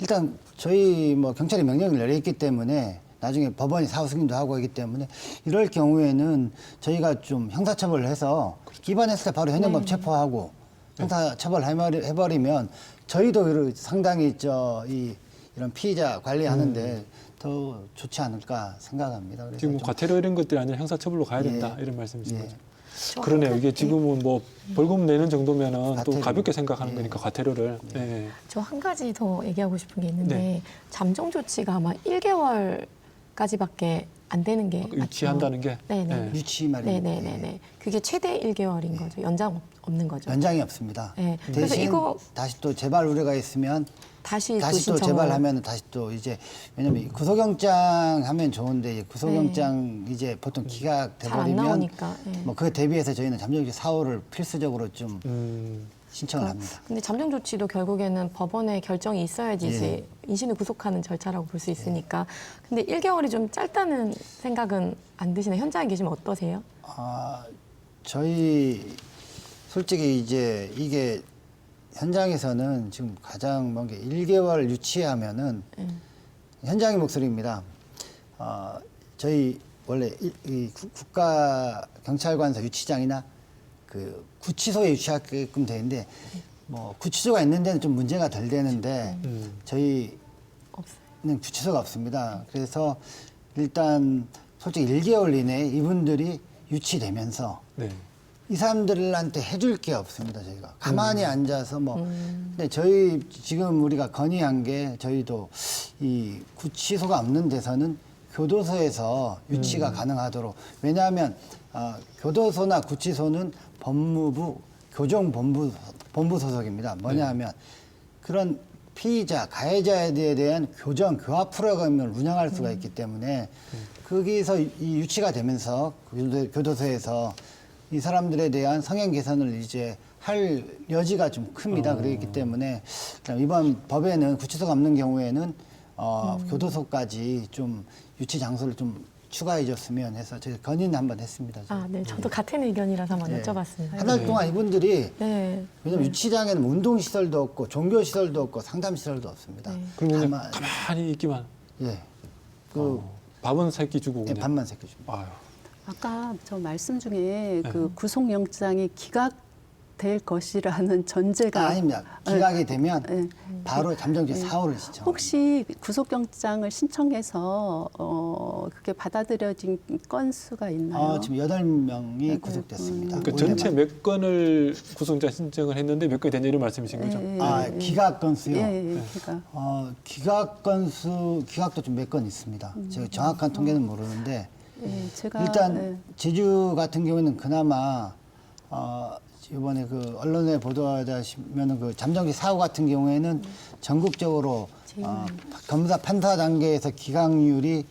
일단 저희 뭐 경찰이 명령을 내렸기 때문에 나중에 법원이 사후 승인도 하고 있기 때문에 이럴 경우에는 저희가 좀 형사처벌을 해서 위반했을 때 바로 현행범 체포하고 형사처벌 해버리면 저희도 상당히 이런 피의자 관리하는데 더 좋지 않을까 생각합니다. 그래서 지금 좀 과태료 이런 것들이 아니라 형사처벌로 가야 된다 예. 이런 말씀이신 예. 거죠. 그러네요. 이게 지금은 뭐 벌금 내는 정도면은 또 과태료. 가볍게 생각하는 예. 거니까 과태료를. 네. 저 한 가지 더 얘기하고 싶은 게 있는데 네. 잠정 조치가 아마 1개월까지밖에 안 되는 게 맞죠? 유치한다는 게. 네네. 유치 말입니다. 네네네네. 그게 최대 1개월인 거죠. 연장 없는 거죠. 연장이 없습니다. 네. 그래서 대신 이거 다시 또 재발 우려가 있으면 다시 또 신청을- 재발하면 다시 또 이제 왜냐면 구속영장 하면 좋은데 구속영장 이제 보통 기각돼 잘 안 버리면 나오니까. 네. 뭐 그에 대비해서 저희는 잠정조치 사후를 필수적으로 좀 음, 신청을 합니다. 근데 잠정 조치도 결국에는 법원의 결정이 있어야지 예. 이제 인신을 구속하는 절차라고 볼 수 있으니까. 근데 1개월이 좀 짧다는 생각은 안 드시나요? 현장에 계시면 어떠세요? 저희 솔직히 이제 이게 현장에서는 지금 가장 먼 게 1개월 유치하면은 현장의 목소리입니다. 저희 원래 이 국가 경찰관서 유치장이나 그 구치소에 유치하게끔 되는데 뭐 구치소가 있는 데는 좀 문제가 덜 되는데 저희는 없어요. 구치소가 없습니다. 그래서 일단 솔직히 1개월 이내에 이분들이 유치되면서 네. 이 사람들한테 해줄 게 없습니다. 저희가 가만히 앉아서 뭐 근데 저희 지금 우리가 건의한 게 저희도 이 구치소가 없는 데서는 교도소에서 유치가 가능하도록 왜냐하면 교도소나 구치소는 법무부 교정본부 소속입니다. 뭐냐하면 그런 피의자 가해자에 대한 교정 교화 프로그램을 운영할 수가 있기 때문에 거기서 이 유치가 되면서 교도소에서 이 사람들에 대한 성형 개선을 이제 할 여지가 좀 큽니다. 그렇기 때문에 이번 법에는 구치소가 없는 경우에는 교도소까지 좀 유치 장소를 좀 추가해 줬으면 해서 저희 건의는 한번 했습니다. 아, 네. 저도 같은 의견이라서 한번 예. 여쭤봤습니다. 한 달 동안 이분들이 네. 왜냐면 유치장에는 뭐 운동시설도 없고 종교시설도 없고 상담시설도 없습니다. 네. 그럼 그냥 다만, 가만히 있기만. 예. 그 밥은 새끼 주고 예, 그냥. 밥만 새겨줍니다. 아유. 아까 저 말씀 중에 네. 그 구속영장이 기각될 것이라는 전제가 아닙니다. 기각이 되면 네. 바로 잠정지 사후를 신청합니다. 혹시 구속영장을 신청해서 그게 받아들여진 건수가 있나요? 지금 8명이 구속됐습니다. 그 전체 몇 건을 구속영장 신청을 했는데 몇 건이 됐냐 이런 말씀이신 거죠? 기각 건수요. 예, 그러니까 기각 건수, 기각도 좀 몇 건 있습니다. 제가 정확한 통계는 모르는데 제가 일단 제주 같은 경우에는 그나마 이번에 그 언론에 보도하자면은 그 잠정지 사후 같은 경우에는 전국적으로 검사 판사 단계에서 기각률이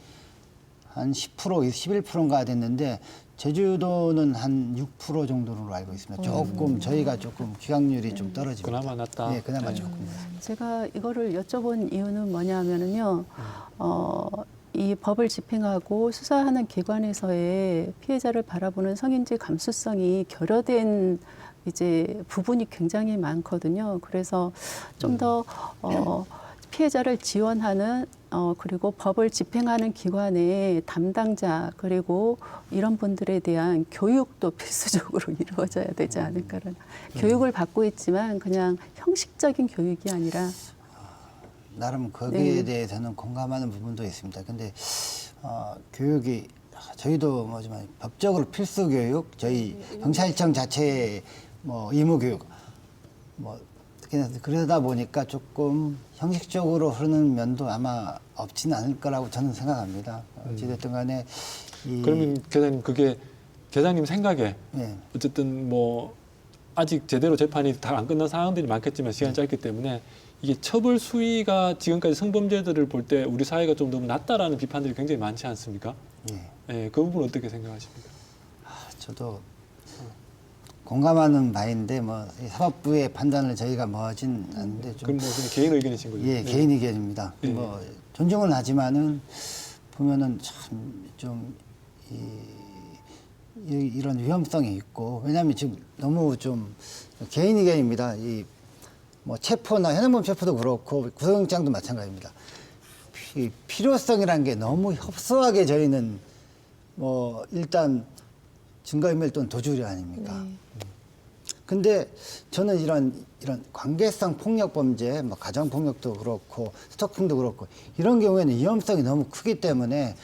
한 10%, 11%인가 됐는데 제주도는 한 6% 정도로 알고 있습니다. 조금 저희가 조금 기각률이 좀 떨어집니다. 그나마 낫다. 예, 그나마 네. 조금. 제가 이거를 여쭤본 이유는 뭐냐면은요. 이 법을 집행하고 수사하는 기관에서의 피해자를 바라보는 성인지 감수성이 결여된 이제 부분이 굉장히 많거든요. 그래서 좀 더 피해자를 지원하는 그리고 법을 집행하는 기관의 담당자 그리고 이런 분들에 대한 교육도 필수적으로 이루어져야 되지 않을까라는 교육을 받고 있지만 그냥 형식적인 교육이 아니라 나름 거기에 대해서는 공감하는 부분도 있습니다. 근데 교육이 저희도 뭐지만 법적으로 필수 교육, 저희 경찰청 자체의 뭐 의무 교육, 뭐 그러다 보니까 조금 형식적으로 흐르는 면도 아마 없지는 않을 거라고 저는 생각합니다. 어찌됐든 간에 그러면 계장님 그게 계장님 생각에 예. 어쨌든 뭐 아직 제대로 재판이 다 안 끝난 상황들이 많겠지만 시간이 짧기 때문에 이게 처벌 수위가 지금까지 성범죄들을 볼 때 우리 사회가 좀 너무 낮다라는 비판들이 굉장히 많지 않습니까? 예. 예, 그 부분 어떻게 생각하십니까? 저도 공감하는 바인데 뭐 이 사법부의 판단을 저희가 뭐 하진 않는데 좀 그럼 뭐 그냥 개인 의견이신 거죠? 예, 네. 개인 의견입니다. 예. 뭐 존중은 하지만은 보면은 참 좀 이런 위험성이 있고 왜냐하면 지금 너무 좀 개인 의견입니다. 이 뭐 체포나 현행범 체포도 그렇고 구속영장도 마찬가지입니다. 필요성이라는 게 너무 협소하게 저희는 뭐 일단 증거인멸 또는 도주류 아닙니까? 네. 근데 저는 이런 관계성 폭력 범죄, 뭐 가정 폭력도 그렇고 스토킹도 그렇고 이런 경우에는 위험성이 너무 크기 때문에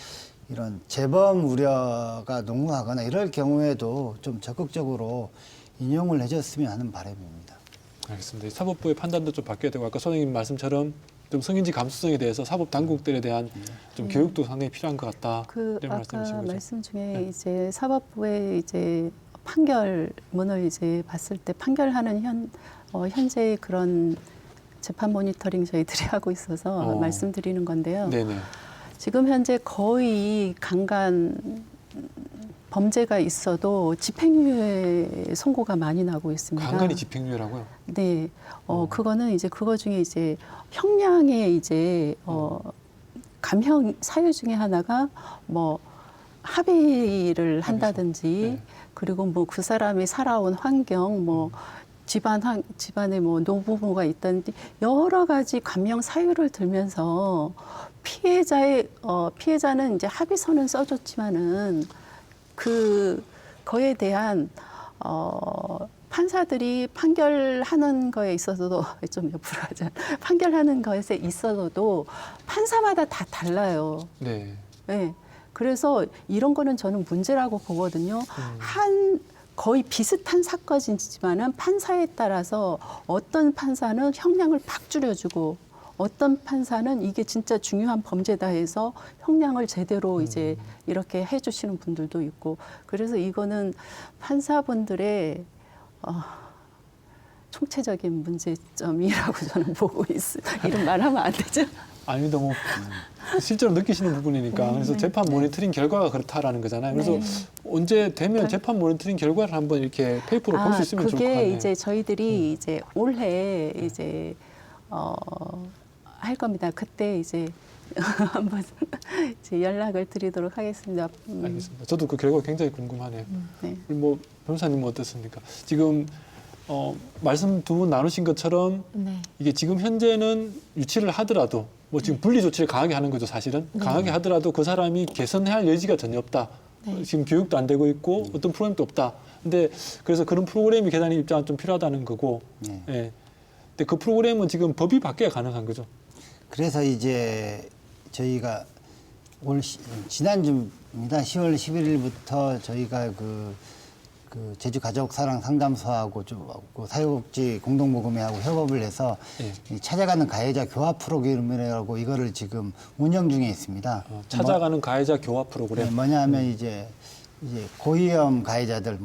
이런 재범 우려가 농후하거나 이럴 경우에도 좀 적극적으로 인용을 해줬으면 하는 바람입니다. 알겠습니다. 이 사법부의 판단도 좀 바뀌어야 되고 아까 선생님 말씀처럼 좀 성인지 감수성에 대해서 사법 당국들에 대한 좀 교육도 상당히 필요한 것 같다. 그 이런 말씀이신 아까 거죠? 말씀 중에 네. 이제 사법부의 이제 판결문을 이제 봤을 때 판결하는 현재의 그런 재판 모니터링 저희들이 하고 있어서 말씀드리는 건데요. 네네. 지금 현재 거의 강간 범죄가 있어도 집행유예 선고가 많이 나고 있습니다. 강간이 집행유예라고요? 네, 그거는 이제 그거 중에 이제 형량의 이제 감형 사유 중에 하나가 뭐 합의를 한다든지 네. 그리고 뭐 그 사람이 살아온 환경 뭐 집안에 뭐 노부모가 있다든지 여러 가지 감형 사유를 들면서 피해자는 이제 합의서는 써줬지만은 그거에 대한 판사들이 판결하는 거에 있어서도 좀 옆으로 하자. 판결하는 것에 있어서도 판사마다 다 달라요. 네. 네. 그래서 이런 거는 저는 문제라고 보거든요. 거의 비슷한 사건이지만은 판사에 따라서 어떤 판사는 형량을 팍 줄여주고 어떤 판사는 이게 진짜 중요한 범죄다 해서 형량을 제대로 이제 이렇게 해주시는 분들도 있고 그래서 이거는 판사분들의 총체적인 문제점이라고 저는 보고 있어요. 이런 말하면 안 되죠? 아닙니다. 뭐 실제로 느끼시는 부분이니까 그래서 재판 모니터링 결과가 그렇다라는 거잖아요. 그래서 네. 언제 되면 재판 모니터링 결과를 한번 이렇게 페이퍼로 볼 수 있으면 좋을 것 같네요. 그게 이제 저희들이 이제 올해 이제 할 겁니다. 그때 이제 한번 이제 연락을 드리도록 하겠습니다. 알겠습니다. 저도 그 결과 굉장히 궁금하네요. 네. 뭐 변호사님은 어떻습니까? 지금 말씀 두 분 나누신 것처럼 네. 이게 지금 현재는 유치를 하더라도 뭐 지금 분리 조치를 강하게 하는 거죠, 사실은. 강하게 하더라도 그 사람이 개선해야 할 여지가 전혀 없다. 네. 지금 교육도 안 되고 있고 어떤 프로그램도 없다. 근데 그래서 그런 프로그램이 계산의 입장은 좀 필요하다는 거고. 네. 예. 근데 그 프로그램은 지금 법이 바뀌어야 가능한 거죠. 그래서 이제 저희가 지난주입니다. 10월 11일부터 저희가 그 제주 가족 사랑 상담소하고 그 사회복지 공동모금회하고 협업을 해서 예. 이 찾아가는 가해자 교화 프로그램이라고 이거를 지금 운영 중에 있습니다. 찾아가는 가해자 교화 프로그램. 네, 뭐냐면 이제 고위험 가해자들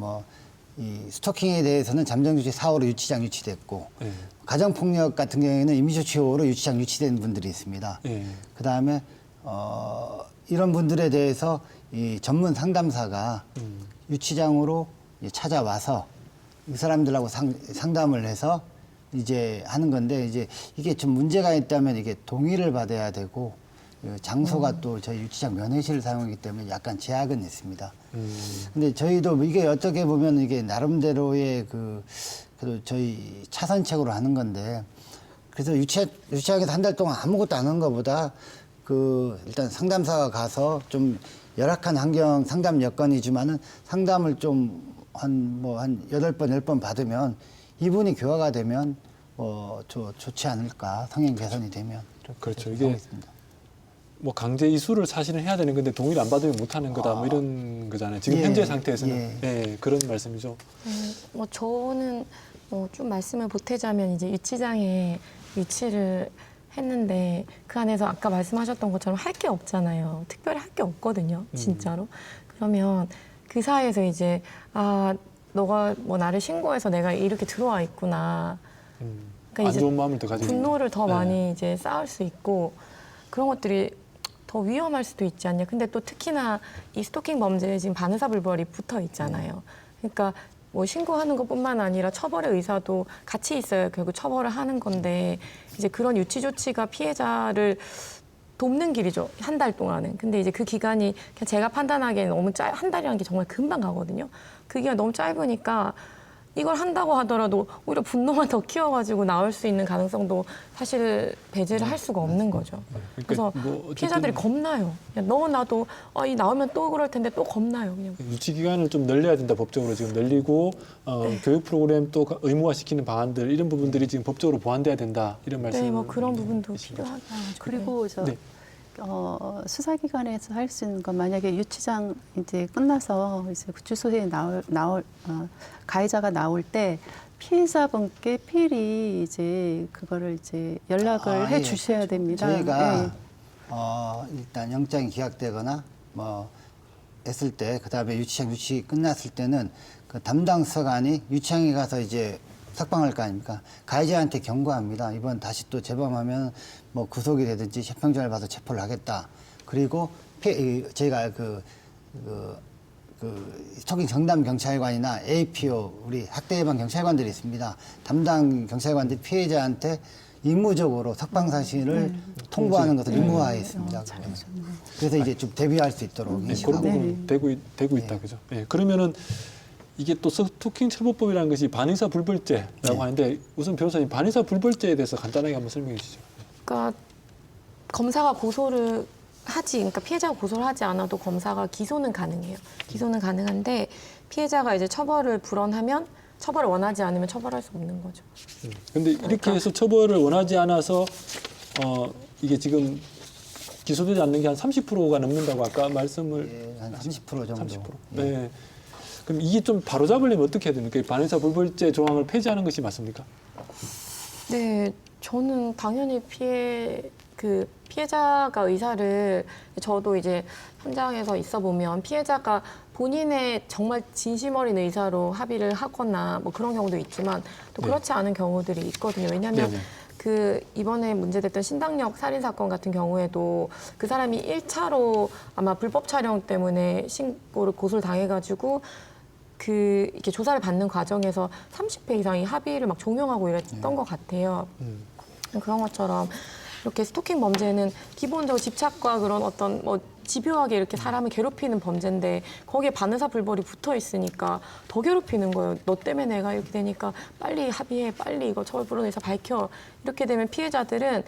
이 스토킹에 대해서는 잠정조치 4호로 유치장 유치됐고 예. 가정폭력 같은 경우에는 임시조치 5호로 유치장 유치된 분들이 있습니다. 예. 그다음에 이런 분들에 대해서 이 전문 상담사가 유치장으로 찾아와서 이 사람들하고 상담을 해서 이제 하는 건데 이제 이게 좀 문제가 있다면 이게 동의를 받아야 되고 장소가 또 저희 유치장 면회실을 사용하기 때문에 약간 제약은 있습니다. 근데 저희도 이게 어떻게 보면 이게 나름대로의 그래도 저희 차선책으로 하는 건데 그래서 유치장에서 한 달 동안 아무것도 안 한 것보다 일단 상담사가 가서 좀 열악한 환경 상담 여건이지만은 상담을 좀 한 8번, 10번 받으면 이분이 교화가 되면 좋지 않을까. 성향 개선이 되면. 그렇죠. 이게 하겠습니다. 뭐 강제 이수를 사실은 해야 되는 건데 동의를 안 받으면 못 하는 거다. 뭐 이런 거잖아요. 지금 예, 현재 상태에서는. 예. 예, 그런 말씀이죠. 뭐 저는 좀 말씀을 보태자면 이제 유치장에 유치를 했는데 그 안에서 아까 말씀하셨던 것처럼 할 게 없잖아요. 특별히 할 게 없거든요. 진짜로. 그러면 그 사이에서 이제 너가 뭐 나를 신고해서 내가 이렇게 들어와 있구나. 그러니까 안 이제 좋은 마음을 더 가지고 있는. 분노를 더 네. 많이 이제 쌓을 수 있고 그런 것들이 더 위험할 수도 있지 않냐. 근데 또 특히나 이 스토킹 범죄에 지금 반의사불벌이 붙어 있잖아요. 그러니까 뭐 신고하는 것뿐만 아니라 처벌의 의사도 같이 있어야 결국 처벌을 하는 건데 이제 그런 유치 조치가 피해자를 돕는 길이죠. 한 달 동안은. 근데 이제 그 기간이 그냥 제가 판단하기에는 너무 한 달이라는 게 정말 금방 가거든요. 그 기간 너무 짧으니까 이걸 한다고 하더라도 오히려 분노만 더 키워가지고 나올 수 있는 가능성도 사실 배제를 할 수가 없는 거죠. 그래서 뭐 어쨌든 피해자들이 겁나요. 그냥 너 나도 이 나오면 또 그럴 텐데 또 겁나요. 그냥. 유치 기간을 좀 늘려야 된다 법적으로 지금 늘리고 교육 프로그램 또 의무화시키는 방안들 이런 부분들이 지금 법적으로 보완돼야 된다 이런 말씀. 네, 뭐 그런 부분도 필요하다. 그리고 저 네. 수사기관에서 할 수 있는 건 만약에 유치장 이제 끝나서 이제 구치소에 가해자가 나올 때 피해자분께 필히 이제 그거를 이제 연락을 해 예. 주셔야 됩니다. 저희가 네. 일단 영장이 기각되거나 뭐 했을 때 그다음에 유치 끝났을 때는 그 담당 수사관이 유치장에 가서 이제 석방할 거 아닙니까? 가해자한테 경고합니다. 이번 다시 또 재범하면 뭐 구속이 되든지 재평전을 봐서 체포를 하겠다. 그리고 저희가 스토킹 정담 경찰관이나 APO 우리 학대 예방 경찰관들이 있습니다. 담당 경찰관들이 피해자한테 임무적으로 석방 사실을 통보하는 것을 의무화했습니다. 그래서 이제 좀 대비할 수 있도록 네, 인식하고. 그런 부분 되고 있다 그죠? 네, 그러면은 이게 또 스토킹 처벌법이라는 것이 반의사 불벌죄라고 네. 하는데 우선 변호사님 반의사 불벌죄에 대해서 간단하게 한번 설명해 주시죠. 그러니까 검사가 고소를 하지, 그러니까 피해자가 고소를 하지 않아도 검사가 기소는 가능해요. 기소는 가능한데 피해자가 이제 처벌을 불언하면 처벌을 원하지 않으면 처벌할 수 없는 거죠. 근데 이렇게 해서 처벌을 원하지 않아서 이게 지금 기소되지 않는 게 한 30%가 넘는다고 아까 말씀을 예, 한 30% 정도. 30%. 예. 네. 그럼 이게 좀 바로잡으려면 어떻게 해야 됩니까? 반의사 불벌죄 조항을 폐지하는 것이 맞습니까? 네, 저는 당연히 피해자가 의사를 저도 이제 현장에서 있어 보면 피해자가 본인의 정말 진심 어린 의사로 합의를 하거나 뭐 그런 경우도 있지만 또 네. 그렇지 않은 경우들이 있거든요. 왜냐하면 네네. 그 이번에 문제됐던 신당역 살인 사건 같은 경우에도 그 사람이 1차로 아마 불법 촬영 때문에 고소를 당해가지고 이렇게 조사를 받는 과정에서 30회 이상이 합의를 막 종용하고 이랬던 것 같아요. 그런 것처럼 이렇게 스토킹 범죄는 기본적으로 집착과 그런 어떤 뭐 집요하게 이렇게 사람을 괴롭히는 범죄인데 거기에 반의사 불벌이 붙어 있으니까 더 괴롭히는 거예요. 너 때문에 내가 이렇게 되니까 빨리 합의해, 빨리 이거 처벌 불원에서 밝혀. 이렇게 되면 피해자들은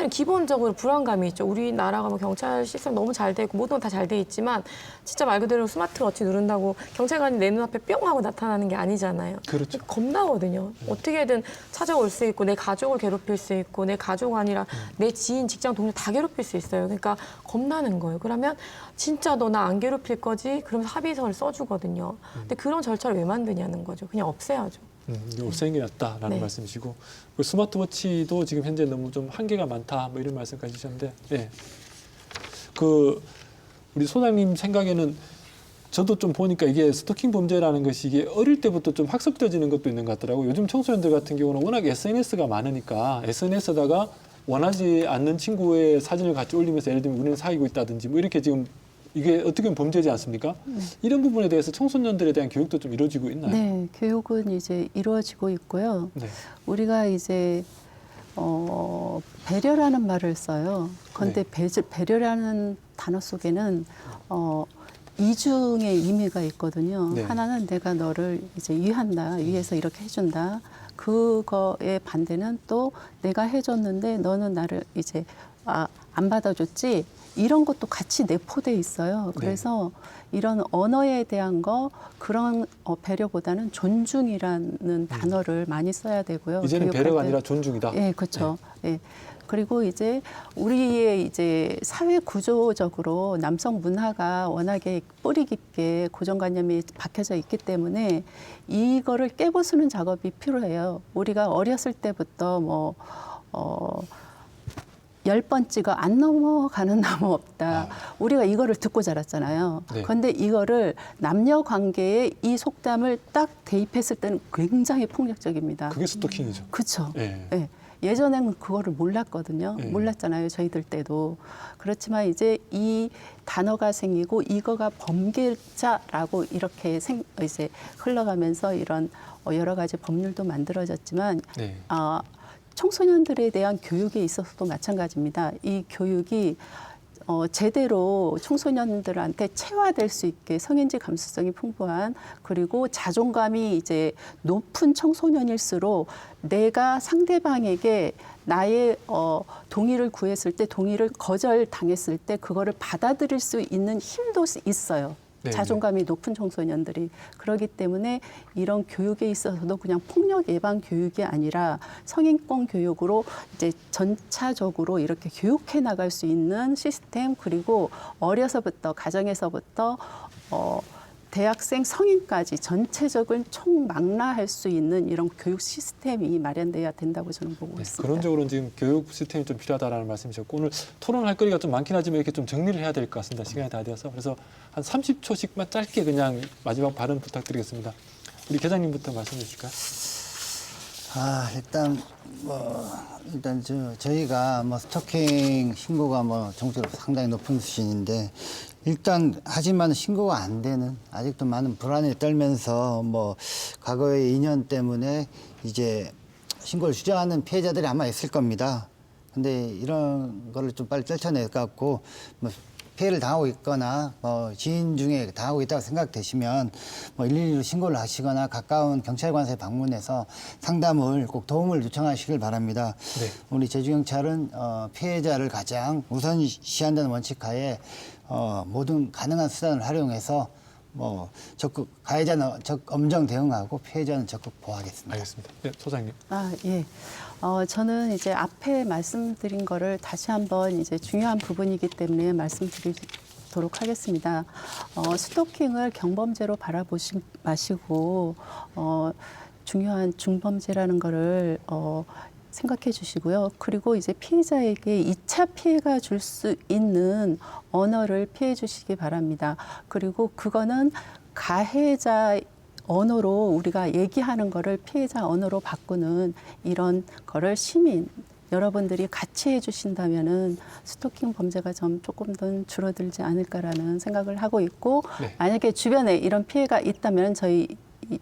기본적으로 불안감이 있죠. 우리나라가 뭐 경찰 시스템 너무 잘 돼 있고 모든 건 다 잘 돼 있지만 진짜 말 그대로 스마트워치 누른다고 경찰관이 내 눈앞에 뿅 하고 나타나는 게 아니잖아요. 그렇죠. 겁나거든요. 어떻게든 찾아올 수 있고 내 가족을 괴롭힐 수 있고 내 가족 아니라 내 지인, 직장 동료 다 괴롭힐 수 있어요. 그러니까 겁나는 거예요. 그러면 진짜 너 나 안 괴롭힐 거지? 그러면서 합의서를 써주거든요. 근데 그런 절차를 왜 만드냐는 거죠. 그냥 없애야죠. 이게 없애는 게 낫다라는 네. 말씀이시고 그리고 스마트워치도 지금 현재 너무 좀 한계가 많다 뭐 이런 말씀까지 주셨는데 네. 우리 소장님 생각에는 저도 좀 보니까 이게 스토킹 범죄라는 것이 이게 어릴 때부터 좀 학습되어지는 것도 있는 것 같더라고요. 요즘 청소년들 같은 경우는 워낙 SNS가 많으니까 SNS에다가 원하지 않는 친구의 사진을 같이 올리면서 예를 들면 우리는 사귀고 있다든지 뭐 이렇게 지금 이게 어떻게 보면 범죄지 않습니까? 이런 부분에 대해서 청소년들에 대한 교육도 좀 이루어지고 있나요? 네, 교육은 이제 이루어지고 있고요. 네. 우리가 이제 배려라는 말을 써요. 그런데 배려라는 단어 속에는 이중의 의미가 있거든요. 네. 하나는 내가 너를 이제 위한다, 위해서 이렇게 해준다. 그거의 반대는 또 내가 해줬는데 너는 나를 이제 안 받아줬지. 이런 것도 같이 내포돼 있어요. 그래서 이런 언어에 대한 그런 배려보다는 존중이라는 단어를 많이 써야 되고요. 이제는 교육할 배려가 때. 아니라 존중이다. 예, 그렇죠. 예. 그리고 이제 우리의 이제 사회 구조적으로 남성 문화가 워낙에 뿌리 깊게 고정관념이 박혀져 있기 때문에 이거를 깨부수는 작업이 필요해요. 우리가 어렸을 때부터 10번 찍어 안 넘어가는 나무 없다. 우리가 이거를 듣고 자랐잖아요. 네. 그런데 이거를 남녀 관계에 이 속담을 딱 대입했을 때는 굉장히 폭력적입니다. 그게 스토킹이죠. 그렇죠. 예. 예. 예전에는 그거를 몰랐거든요. 예. 몰랐잖아요. 저희들 때도. 그렇지만 이제 이 단어가 생기고 이거가 범죄자라고 이렇게 이제 흘러가면서 이런 여러 가지 법률도 만들어졌지만 네. 청소년들에 대한 교육에 있어서도 마찬가지입니다. 이 교육이 제대로 청소년들한테 체화될 수 있게 성인지 감수성이 풍부한 그리고 자존감이 이제 높은 청소년일수록 내가 상대방에게 나의 동의를 구했을 때 동의를 거절당했을 때 그거를 받아들일 수 있는 힘도 있어요. 네, 자존감이 높은 청소년들이 그렇기 때문에 이런 교육에 있어서도 그냥 폭력 예방 교육이 아니라 성인권 교육으로 이제 전차적으로 이렇게 교육해 나갈 수 있는 시스템 그리고 어려서부터 가정에서부터 대학생 성인까지 전체적인 총망라할 수 있는 이런 교육 시스템이 마련돼야 된다고 저는 보고 네, 있습니다. 그런적으로는 지금 교육 시스템이 좀 필요하다라는 말씀이셨고 오늘 토론할 거리가 좀 많긴 하지만 이렇게 좀 정리를 해야 될 것 같습니다. 시간이 다 되어서 그래서 한 30초씩만 짧게 그냥 마지막 발언 부탁드리겠습니다. 우리 계장님부터 말씀해 주실까요? 일단 저희가 스토킹 신고가 전국적으로 상당히 높은 수준인데 하지만 신고가 안 되는 아직도 많은 불안에 떨면서 과거의 인연 때문에 이제 신고를 주저하는 피해자들이 아마 있을 겁니다. 근데 이런 거를 좀 빨리 떨쳐내갖고 피해를 당하고 있거나 지인 중에 당하고 있다고 생각되시면 112로 신고를 하시거나 가까운 경찰관서에 방문해서 상담을 꼭 도움을 요청하시길 바랍니다. 네. 우리 제주경찰은 피해자를 가장 우선시한다는 원칙하에 모든 가능한 수단을 활용해서 적극 가해자는 엄정 대응하고 피해자는 적극 보호하겠습니다. 알겠습니다. 네, 소장님. 예. 저는 이제 앞에 말씀드린 거를 다시 한번 이제 중요한 부분이기 때문에 말씀드리도록 하겠습니다. 스토킹을 경범죄로 바라보지 마시고 중요한 중범죄라는 거를 생각해 주시고요. 그리고 이제 피해자에게 2차 피해가 줄 수 있는 언어를 피해 주시기 바랍니다. 그리고 그거는 가해자 언어로 우리가 얘기하는 거를 피해자 언어로 바꾸는 이런 거를 시민 여러분들이 같이 해주신다면은 스토킹 범죄가 좀 조금 더 줄어들지 않을까라는 생각을 하고 있고 네. 만약에 주변에 이런 피해가 있다면 저희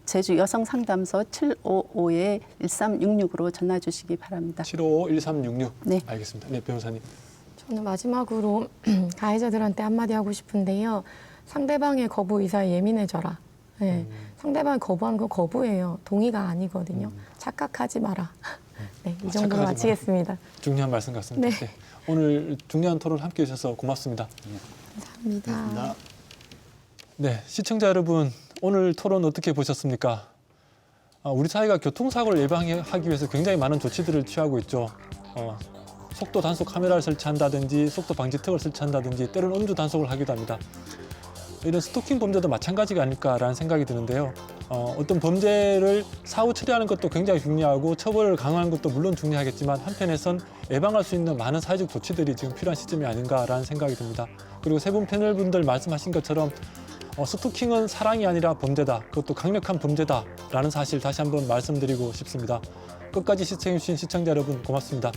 제주 여성 상담소 755-1366으로 전화 주시기 바랍니다. 755-1366. 네. 알겠습니다. 네, 변호사님. 저는 마지막으로 가해자들한테 한마디 하고 싶은데요. 상대방의 거부 의사에 예민해져라. 네. 상대방이 거부하는 건 거부예요. 동의가 아니거든요. 착각하지 마라. 네, 이 정도로 착각하지 마치겠습니다. 중요한 말씀 같습니다. 네. 네. 오늘 중요한 토론 함께해 주셔서 고맙습니다. 감사합니다. 네, 시청자 여러분, 오늘 토론 어떻게 보셨습니까? 우리 사회가 교통사고를 예방하기 위해서 굉장히 많은 조치들을 취하고 있죠. 속도 단속 카메라를 설치한다든지 속도 방지턱을 설치한다든지 때로는 음주 단속을 하기도 합니다. 이런 스토킹 범죄도 마찬가지가 아닐까라는 생각이 드는데요. 어떤 범죄를 사후 처리하는 것도 굉장히 중요하고 처벌을 강화하는 것도 물론 중요하겠지만 한편에선 예방할 수 있는 많은 사회적 조치들이 지금 필요한 시점이 아닌가라는 생각이 듭니다. 그리고 세 분 패널분들 말씀하신 것처럼 스토킹은 사랑이 아니라 범죄다. 그것도 강력한 범죄다라는 사실 다시 한번 말씀드리고 싶습니다. 끝까지 시청해주신 시청자 여러분 고맙습니다.